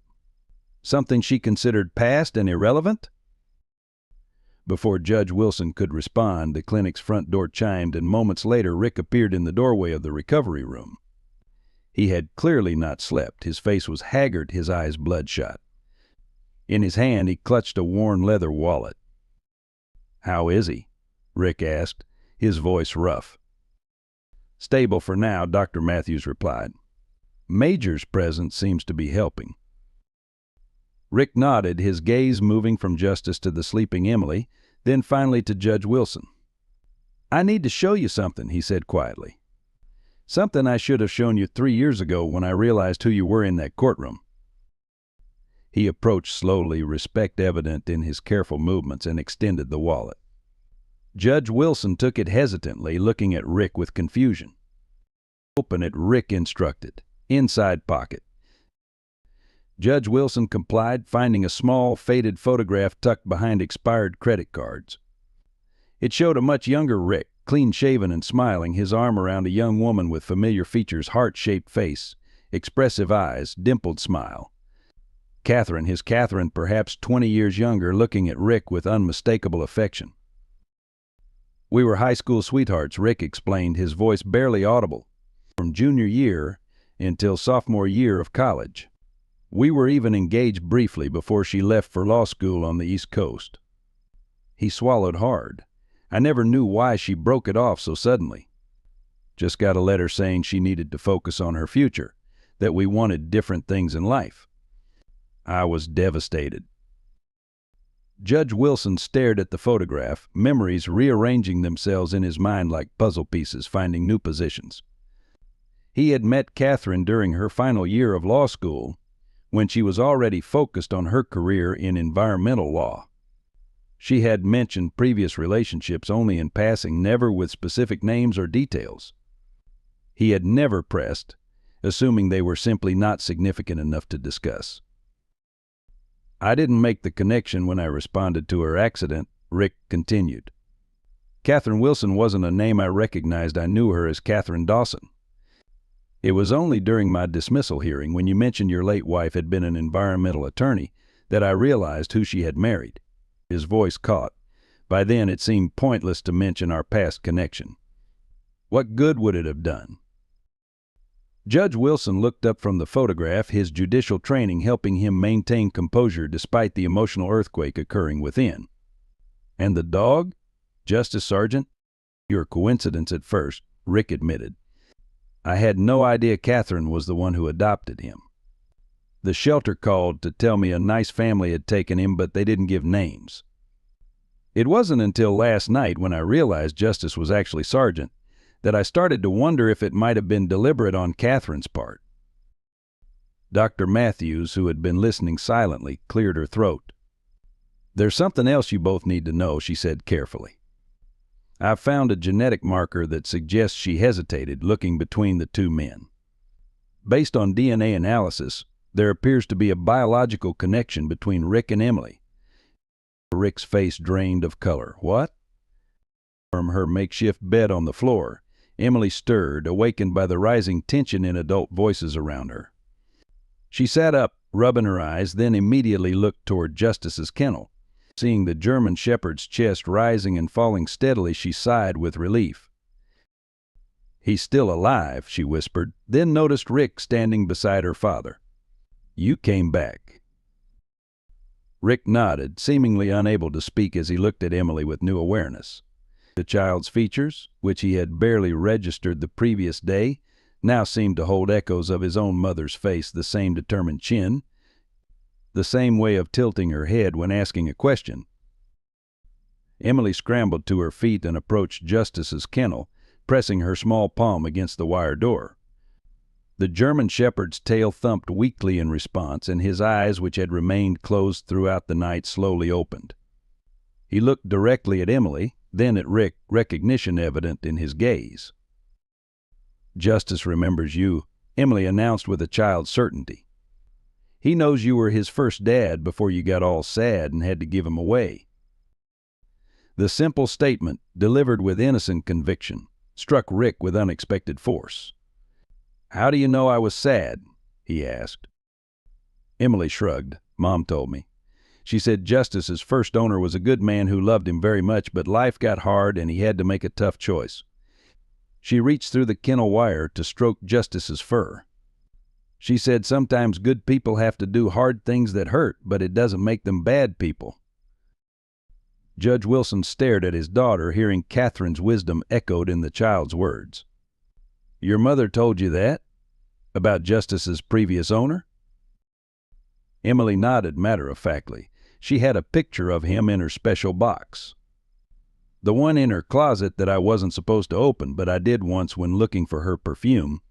something she considered past and irrelevant? Before Judge Wilson could respond, the clinic's front door chimed, and moments later Rick appeared in the doorway of the recovery room. He had clearly not slept. His face was haggard, his eyes bloodshot. In his hand he clutched a worn leather wallet. How is he? Rick asked, his voice rough. Stable for now, Dr. Matthews replied. Major's presence seems to be helping. Rick nodded, his gaze moving from Justice to the sleeping Emily, then finally to Judge Wilson. I need to show you something, he said quietly. Something I should have shown you 3 years ago when I realized who you were in that courtroom. He approached slowly, respect evident in his careful movements, and extended the wallet. Judge Wilson took it hesitantly, looking at Rick with confusion. Open it, Rick instructed. Inside pocket. Judge Wilson complied, finding a small, faded photograph tucked behind expired credit cards. It showed a much younger Rick, clean-shaven and smiling, his arm around a young woman with familiar features, heart-shaped face, expressive eyes, dimpled smile. Catherine, his Catherine, perhaps 20 years younger, looking at Rick with unmistakable affection. We were high school sweethearts, Rick explained, his voice barely audible. From junior year, until sophomore year of college. We were even engaged briefly before she left for law school on the East Coast." He swallowed hard. I never knew why she broke it off so suddenly. "Just got a letter saying she needed to focus on her future, that we wanted different things in life." I was devastated. Judge Wilson stared at the photograph, memories rearranging themselves in his mind like puzzle pieces finding new positions. He had met Catherine during her final year of law school, when she was already focused on her career in environmental law. She had mentioned previous relationships only in passing, never with specific names or details. He had never pressed, assuming they were simply not significant enough to discuss. "I didn't make the connection when I responded to her accident," Rick continued. "Catherine Wilson wasn't a name I recognized. I knew her as Catherine Dawson. It was only during my dismissal hearing, when you mentioned your late wife had been an environmental attorney, that I realized who she had married." His voice caught. By then it seemed pointless to mention our past connection. What good would it have done? Judge Wilson looked up from the photograph, his judicial training helping him maintain composure despite the emotional earthquake occurring within. "And the dog? Justice Sergeant?" "Pure coincidence at first," Rick admitted. "I had no idea Catherine was the one who adopted him. The shelter called to tell me a nice family had taken him, but they didn't give names. It wasn't until last night, when I realized Justice was actually Sergeant, that I started to wonder if it might have been deliberate on Catherine's part." Dr. Matthews, who had been listening silently, cleared her throat. "There's something else you both need to know," she said carefully. "I've found a genetic marker that suggests she hesitated, looking between the two men. Based on DNA analysis, there appears to be a biological connection between Rick and Emily." Rick's face drained of color. "What?" From her makeshift bed on the floor, Emily stirred, awakened by the rising tension in adult voices around her. She sat up, rubbing her eyes, then immediately looked toward Justice's kennel. Seeing the German shepherd's chest rising and falling steadily, she sighed with relief. "He's still alive," she whispered, then noticed Rick standing beside her father. "You came back." Rick nodded, seemingly unable to speak as he looked at Emily with new awareness. The child's features, which he had barely registered the previous day, now seemed to hold echoes of his own mother's face, the same determined chin, the same way of tilting her head when asking a question. Emily scrambled to her feet and approached Justice's kennel, pressing her small palm against the wire door. The German shepherd's tail thumped weakly in response, and his eyes, which had remained closed throughout the night, slowly opened. He looked directly at Emily, then at Rick, recognition evident in his gaze. "Justice remembers you," Emily announced with a child's certainty. "He knows you were his first dad before you got all sad and had to give him away." The simple statement, delivered with innocent conviction, struck Rick with unexpected force. "How do you know I was sad?" he asked. Emily shrugged. "Mom told me. She said Justice's first owner was a good man who loved him very much, but life got hard and he had to make a tough choice." She reached through the kennel wire to stroke Justice's fur. "She said sometimes good people have to do hard things that hurt, but it doesn't make them bad people." Judge Wilson stared at his daughter, hearing Catherine's wisdom echoed in the child's words. "Your mother told you that? About Justice's previous owner?" Emily nodded matter-of-factly. She had a picture of him in her special box. "The one in her closet that I wasn't supposed to open, but I did once when looking for her perfume."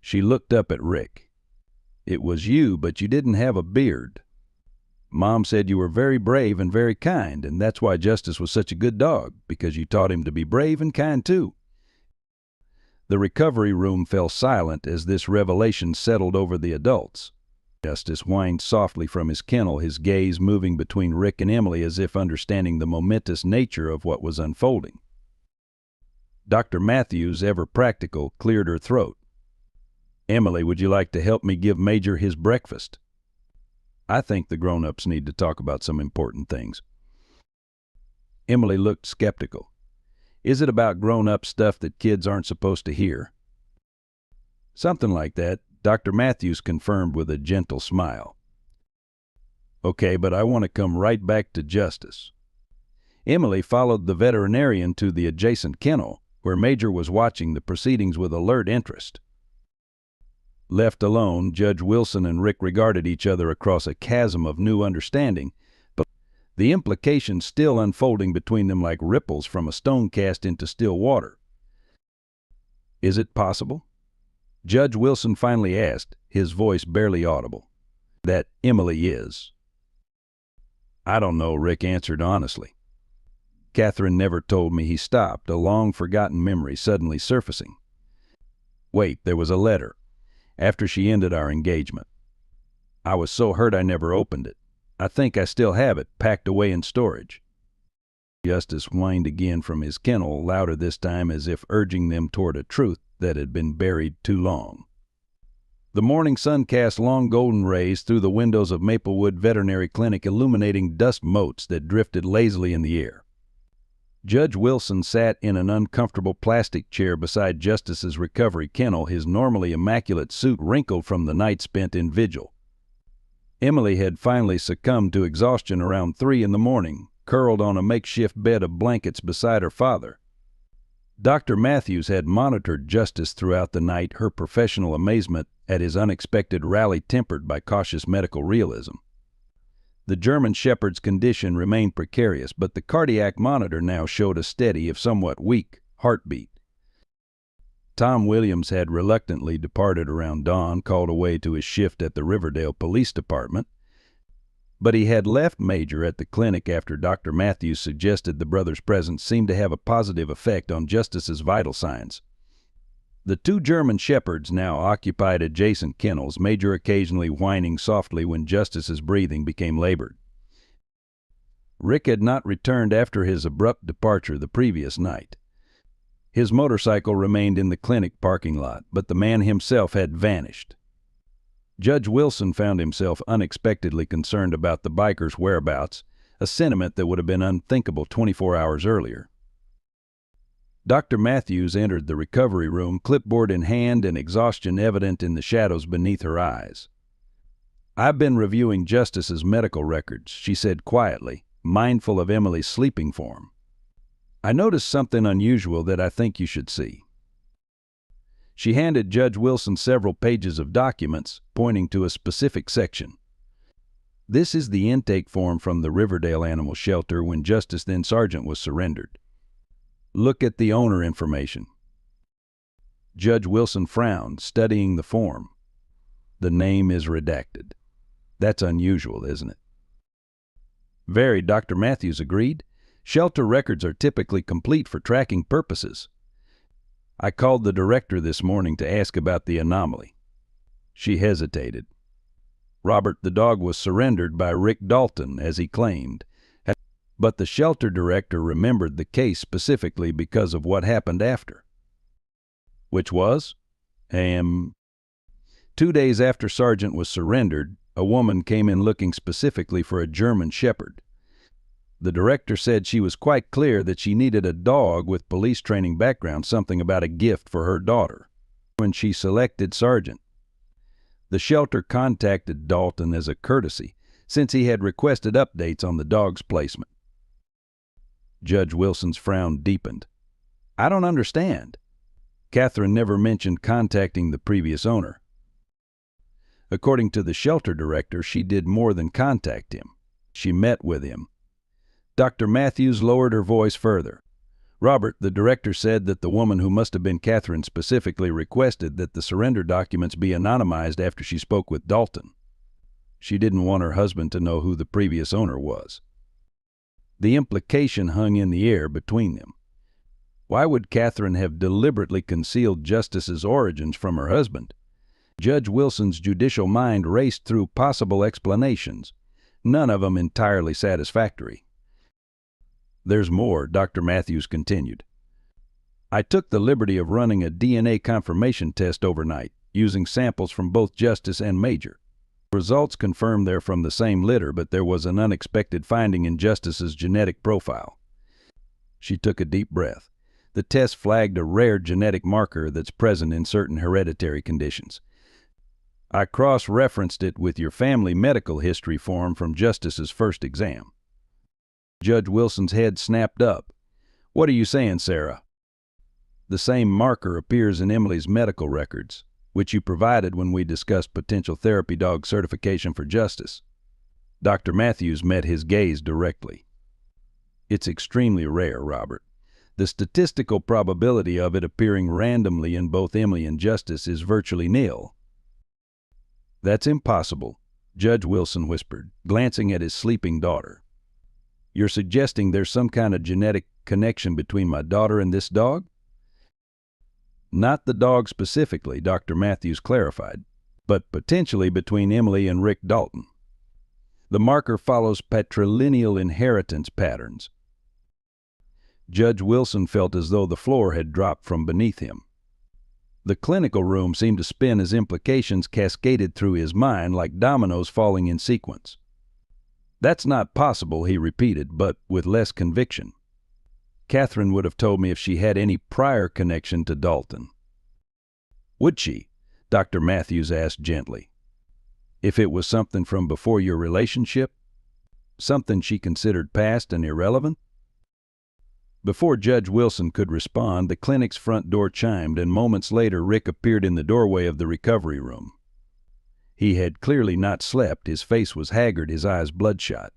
She looked up at Rick. "It was you, but you didn't have a beard. Mom said you were very brave and very kind, and that's why Justice was such a good dog, because you taught him to be brave and kind too." The recovery room fell silent as this revelation settled over the adults. Justice whined softly from his kennel, his gaze moving between Rick and Emily as if understanding the momentous nature of what was unfolding. Dr. Matthews, ever practical, cleared her throat. "Emily, would you like to help me give Major his breakfast? I think the grown-ups need to talk about some important things." Emily looked skeptical. "Is it about grown-up stuff that kids aren't supposed to hear?" Something like that, Dr. Matthews confirmed with a gentle smile. Okay, but I want to come right back to Justice. Emily followed the veterinarian to the adjacent kennel, where Major was watching the proceedings with alert interest. Left alone, Judge Wilson and Rick regarded each other across a chasm of new understanding, but the implications still unfolding between them like ripples from a stone cast into still water. Is it possible? Judge Wilson finally asked, his voice barely audible. That Emily is. I don't know, Rick answered honestly. Catherine never told me. He stopped, a long-forgotten memory suddenly surfacing. Wait, there was a letter. After she ended our engagement. I was so hurt I never opened it. I think I still have it, packed away in storage. Justice whined again from his kennel, louder this time, as if urging them toward a truth that had been buried too long. The morning sun cast long golden rays through the windows of Maplewood Veterinary Clinic, illuminating dust motes that drifted lazily in the air. Judge Wilson sat in an uncomfortable plastic chair beside Justice's recovery kennel, his normally immaculate suit wrinkled from the night spent in vigil. Emily had finally succumbed to exhaustion around 3 in the morning, curled on a makeshift bed of blankets beside her father. Dr. Matthews had monitored Justice throughout the night, her professional amazement at his unexpected rally tempered by cautious medical realism. The German Shepherd's condition remained precarious, but the cardiac monitor now showed a steady, if somewhat weak, heartbeat. Tom Williams had reluctantly departed around dawn, called away to his shift at the Riverdale Police Department, but he had left Major at the clinic after Dr. Matthews suggested the brother's presence seemed to have a positive effect on Justice's vital signs. The 2 German Shepherds now occupied adjacent kennels, Major occasionally whining softly when Justice's breathing became labored. Rick had not returned after his abrupt departure the previous night. His motorcycle remained in the clinic parking lot, but the man himself had vanished. Judge Wilson found himself unexpectedly concerned about the biker's whereabouts, a sentiment that would have been unthinkable 24 hours earlier. Dr. Matthews entered the recovery room, clipboard in hand and exhaustion evident in the shadows beneath her eyes. I've been reviewing Justice's medical records, she said quietly, mindful of Emily's sleeping form. I noticed something unusual that I think you should see. She handed Judge Wilson several pages of documents, pointing to a specific section. This is the intake form from the Riverdale Animal Shelter when Justice then Sergeant was surrendered. Look at the owner information. Judge Wilson frowned, studying the form. The name is redacted. That's unusual, isn't it? Very, Dr. Matthews agreed. Shelter records are typically complete for tracking purposes. I called the director this morning to ask about the anomaly. She hesitated. Robert the dog was surrendered by Rick Dalton, as he claimed. But the shelter director remembered the case specifically because of what happened after. Which was? 2 days after Sergeant was surrendered, a woman came in looking specifically for a German Shepherd. The director said she was quite clear that she needed a dog with police training background, something about a gift for her daughter. When she selected Sergeant, the shelter contacted Dalton as a courtesy, since he had requested updates on the dog's placement. Judge Wilson's frown deepened. I don't understand. Catherine never mentioned contacting the previous owner. According to the shelter director, she did more than contact him. She met with him. Dr. Matthews lowered her voice further. Robert, the director, said that the woman who must have been Catherine specifically requested that the surrender documents be anonymized after she spoke with Dalton. She didn't want her husband to know who the previous owner was. The implication hung in the air between them. Why would Catherine have deliberately concealed Justice's origins from her husband? Judge Wilson's judicial mind raced through possible explanations, none of them entirely satisfactory. There's more, Dr. Matthews continued. I took the liberty of running a DNA confirmation test overnight, using samples from both Justice and Major. Results confirmed they're from the same litter, but there was an unexpected finding in Justice's genetic profile. She took a deep breath. The test flagged a rare genetic marker that's present in certain hereditary conditions. I cross-referenced it with your family medical history form from Justice's first exam. Judge Wilson's head snapped up. What are you saying, Sarah? The same marker appears in Emily's medical records, which you provided when we discussed potential therapy dog certification for Justice. Dr. Matthews met his gaze directly. It's extremely rare, Robert. The statistical probability of it appearing randomly in both Emily and Justice is virtually nil. That's impossible, Judge Wilson whispered, glancing at his sleeping daughter. You're suggesting there's some kind of genetic connection between my daughter and this dog? Not the dog specifically, Dr. Matthews clarified, but potentially between Emily and Rick Dalton. The marker follows patrilineal inheritance patterns. Judge Wilson felt as though the floor had dropped from beneath him. The clinical room seemed to spin as implications cascaded through his mind like dominoes falling in sequence. That's not possible, he repeated, but with less conviction. Catherine would have told me if she had any prior connection to Dalton. Would she? Dr. Matthews asked gently. If it was something from before your relationship? Something she considered past and irrelevant? Before Judge Wilson could respond, the clinic's front door chimed, and moments later Rick appeared in the doorway of the recovery room. He had clearly not slept, his face was haggard, his eyes bloodshot.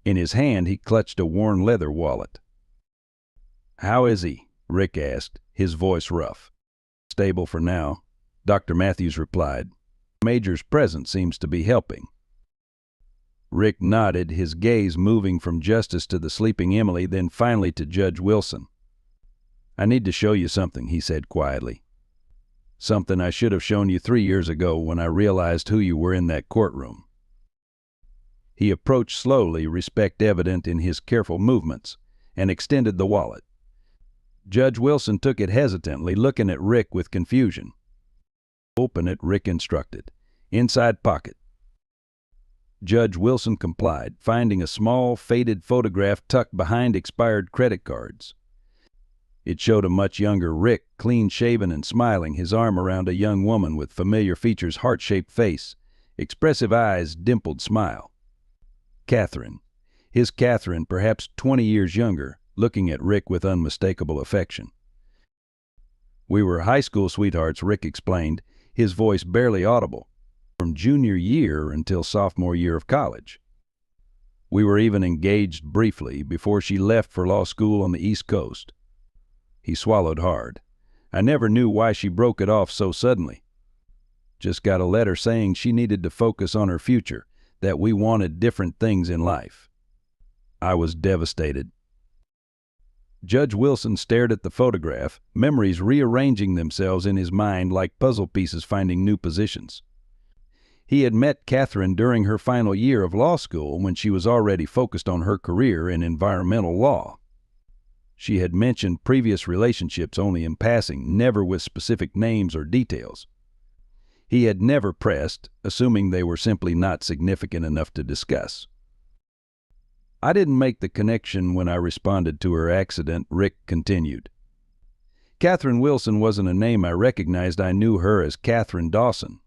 In his hand he clutched a worn leather wallet. How is he? Rick asked, his voice rough. Stable for now, Dr. Matthews replied. Major's presence seems to be helping. Rick nodded, his gaze moving from Justice to the sleeping Emily, then finally to Judge Wilson. I need to show you something, he said quietly. Something I should have shown you 3 years ago when I realized who you were in that courtroom. He approached slowly, respect evident in his careful movements, and extended the wallet. Judge Wilson took it hesitantly, looking at Rick with confusion. Open it, Rick instructed. Inside pocket. Judge Wilson complied, finding a small, faded photograph tucked behind expired credit cards. It showed a much younger Rick, clean-shaven and smiling, his arm around a young woman with familiar features, heart-shaped face, expressive eyes, dimpled smile. Catherine. His Catherine, perhaps 20 years younger, looking at Rick with unmistakable affection. We were high school sweethearts, Rick explained, his voice barely audible, from junior year until sophomore year of college. We were even engaged briefly before she left for law school on the East Coast. He swallowed hard. I never knew why she broke it off so suddenly. Just got a letter saying she needed to focus on her future, that we wanted different things in life. I was devastated. Judge Wilson stared at the photograph, memories rearranging themselves in his mind like puzzle pieces finding new positions. He had met Catherine during her final year of law school when she was already focused on her career in environmental law. She had mentioned previous relationships only in passing, never with specific names or details. He had never pressed, assuming they were simply not significant enough to discuss. I didn't make the connection when I responded to her accident, Rick continued. Catherine Wilson wasn't a name I recognized. I knew her as Catherine Dawson.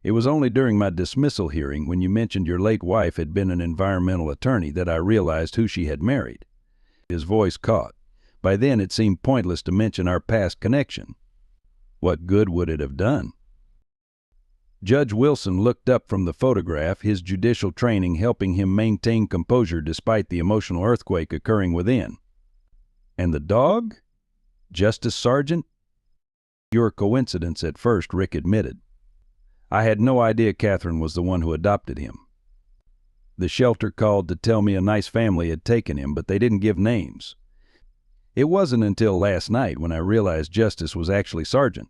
It was only during my dismissal hearing, when you mentioned your late wife had been an environmental attorney, that I realized who she had married. His voice caught. By then it seemed pointless to mention our past connection. What good would it have done? Judge Wilson looked up from the photograph, his judicial training helping him maintain composure despite the emotional earthquake occurring within. And the dog? Justice Sergeant? Pure coincidence at first, Rick admitted. I had no idea Catherine was the one who adopted him. The shelter called to tell me a nice family had taken him, but they didn't give names. It wasn't until last night, when I realized Justice was actually Sergeant,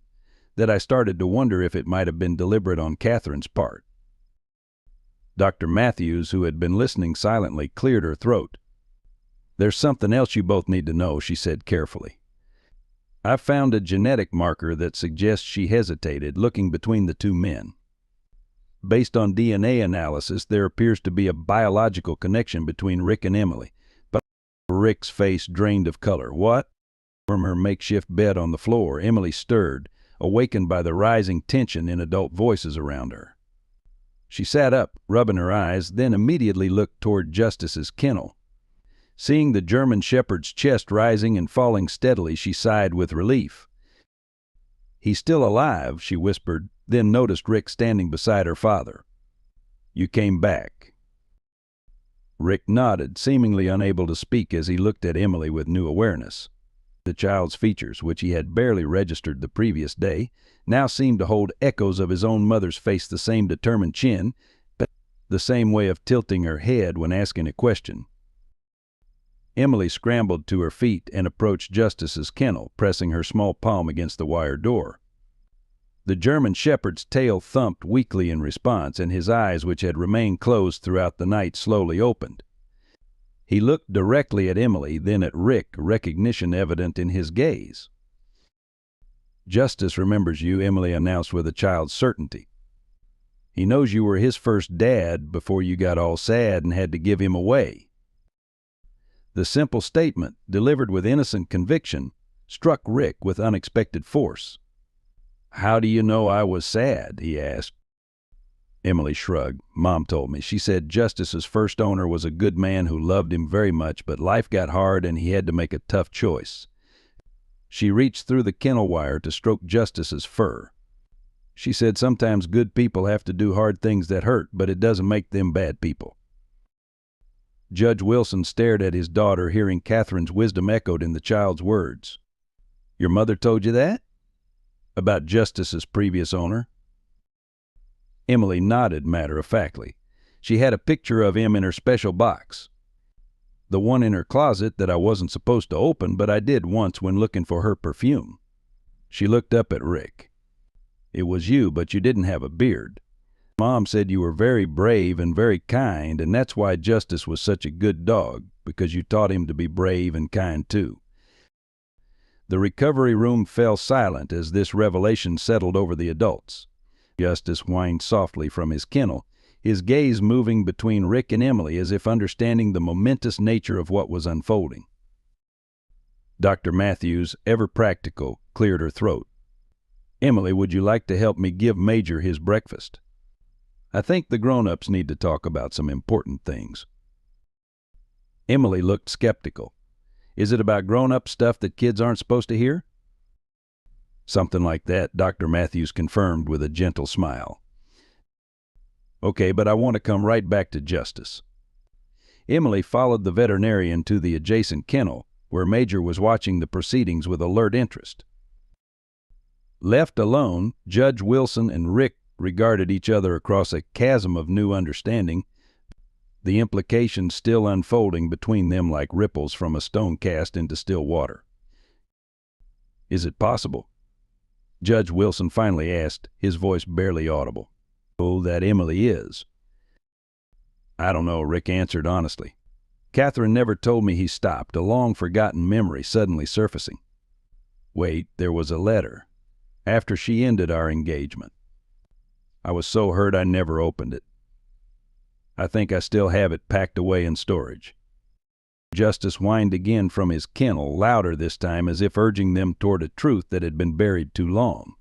that I started to wonder if it might have been deliberate on Catherine's part. Dr. Matthews, who had been listening silently, cleared her throat. There's something else you both need to know, she said carefully. I've found a genetic marker that suggests she hesitated, looking between the two men. Based on DNA analysis, there appears to be a biological connection between Rick and Emily. But Rick's face drained of color. What? From her makeshift bed on the floor, Emily stirred, awakened by the rising tension in adult voices around her. She sat up, rubbing her eyes, then immediately looked toward Justice's kennel. Seeing the German shepherd's chest rising and falling steadily, she sighed with relief. "He's still alive," she whispered, then noticed Rick standing beside her father. "You came back." Rick nodded, seemingly unable to speak as he looked at Emily with new awareness. The child's features, which he had barely registered the previous day, now seemed to hold echoes of his own mother's face, the same determined chin, the same way of tilting her head when asking a question. Emily scrambled to her feet and approached Justice's kennel, pressing her small palm against the wire door. The German shepherd's tail thumped weakly in response, and his eyes, which had remained closed throughout the night, slowly opened. He looked directly at Emily, then at Rick, recognition evident in his gaze. "Justice remembers you," Emily announced with a child's certainty. "He knows you were his first dad before you got all sad and had to give him away." The simple statement, delivered with innocent conviction, struck Rick with unexpected force. "How do you know I was sad?" he asked. Emily shrugged. "Mom told me. She said Justice's first owner was a good man who loved him very much, but life got hard and he had to make a tough choice." She reached through the kennel wire to stroke Justice's fur. She said sometimes good people have to do hard things that hurt, but it doesn't make them bad people. Judge Wilson stared at his daughter, hearing Catherine's wisdom echoed in the child's words. "Your mother told you that? About Justice's previous owner?" Emily nodded matter-of-factly. She had a picture of him in her special box. The one in her closet that I wasn't supposed to open, but I did once when looking for her perfume. She looked up at Rick. "It was you, but you didn't have a beard. Mom said you were very brave and very kind, and that's why Justice was such a good dog, because you taught him to be brave and kind too." The recovery room fell silent as this revelation settled over the adults. Justice whined softly from his kennel, his gaze moving between Rick and Emily as if understanding the momentous nature of what was unfolding. Dr. Matthews, ever practical, cleared her throat. "Emily, would you like to help me give Major his breakfast? I think the grown-ups need to talk about some important things." Emily looked skeptical. "Is it about grown-up stuff that kids aren't supposed to hear?" "Something like that," Dr. Matthews confirmed with a gentle smile. "Okay, but I want to come right back to Justice." Emily followed the veterinarian to the adjacent kennel, where Major was watching the proceedings with alert interest. Left alone, Judge Wilson and Rick regarded each other across a chasm of new understanding, the implications still unfolding between them like ripples from a stone cast into still water. "Is it possible?" Judge Wilson finally asked, his voice barely audible. "Oh, that Emily is." "I don't know," Rick answered honestly. "Catherine never told me he stopped, a long-forgotten memory suddenly surfacing. Wait, there was a letter. After she ended our engagement. I was so hurt I never opened it. I think I still have it packed away in storage." Justice whined again from his kennel, louder this time, as if urging them toward a truth that had been buried too long.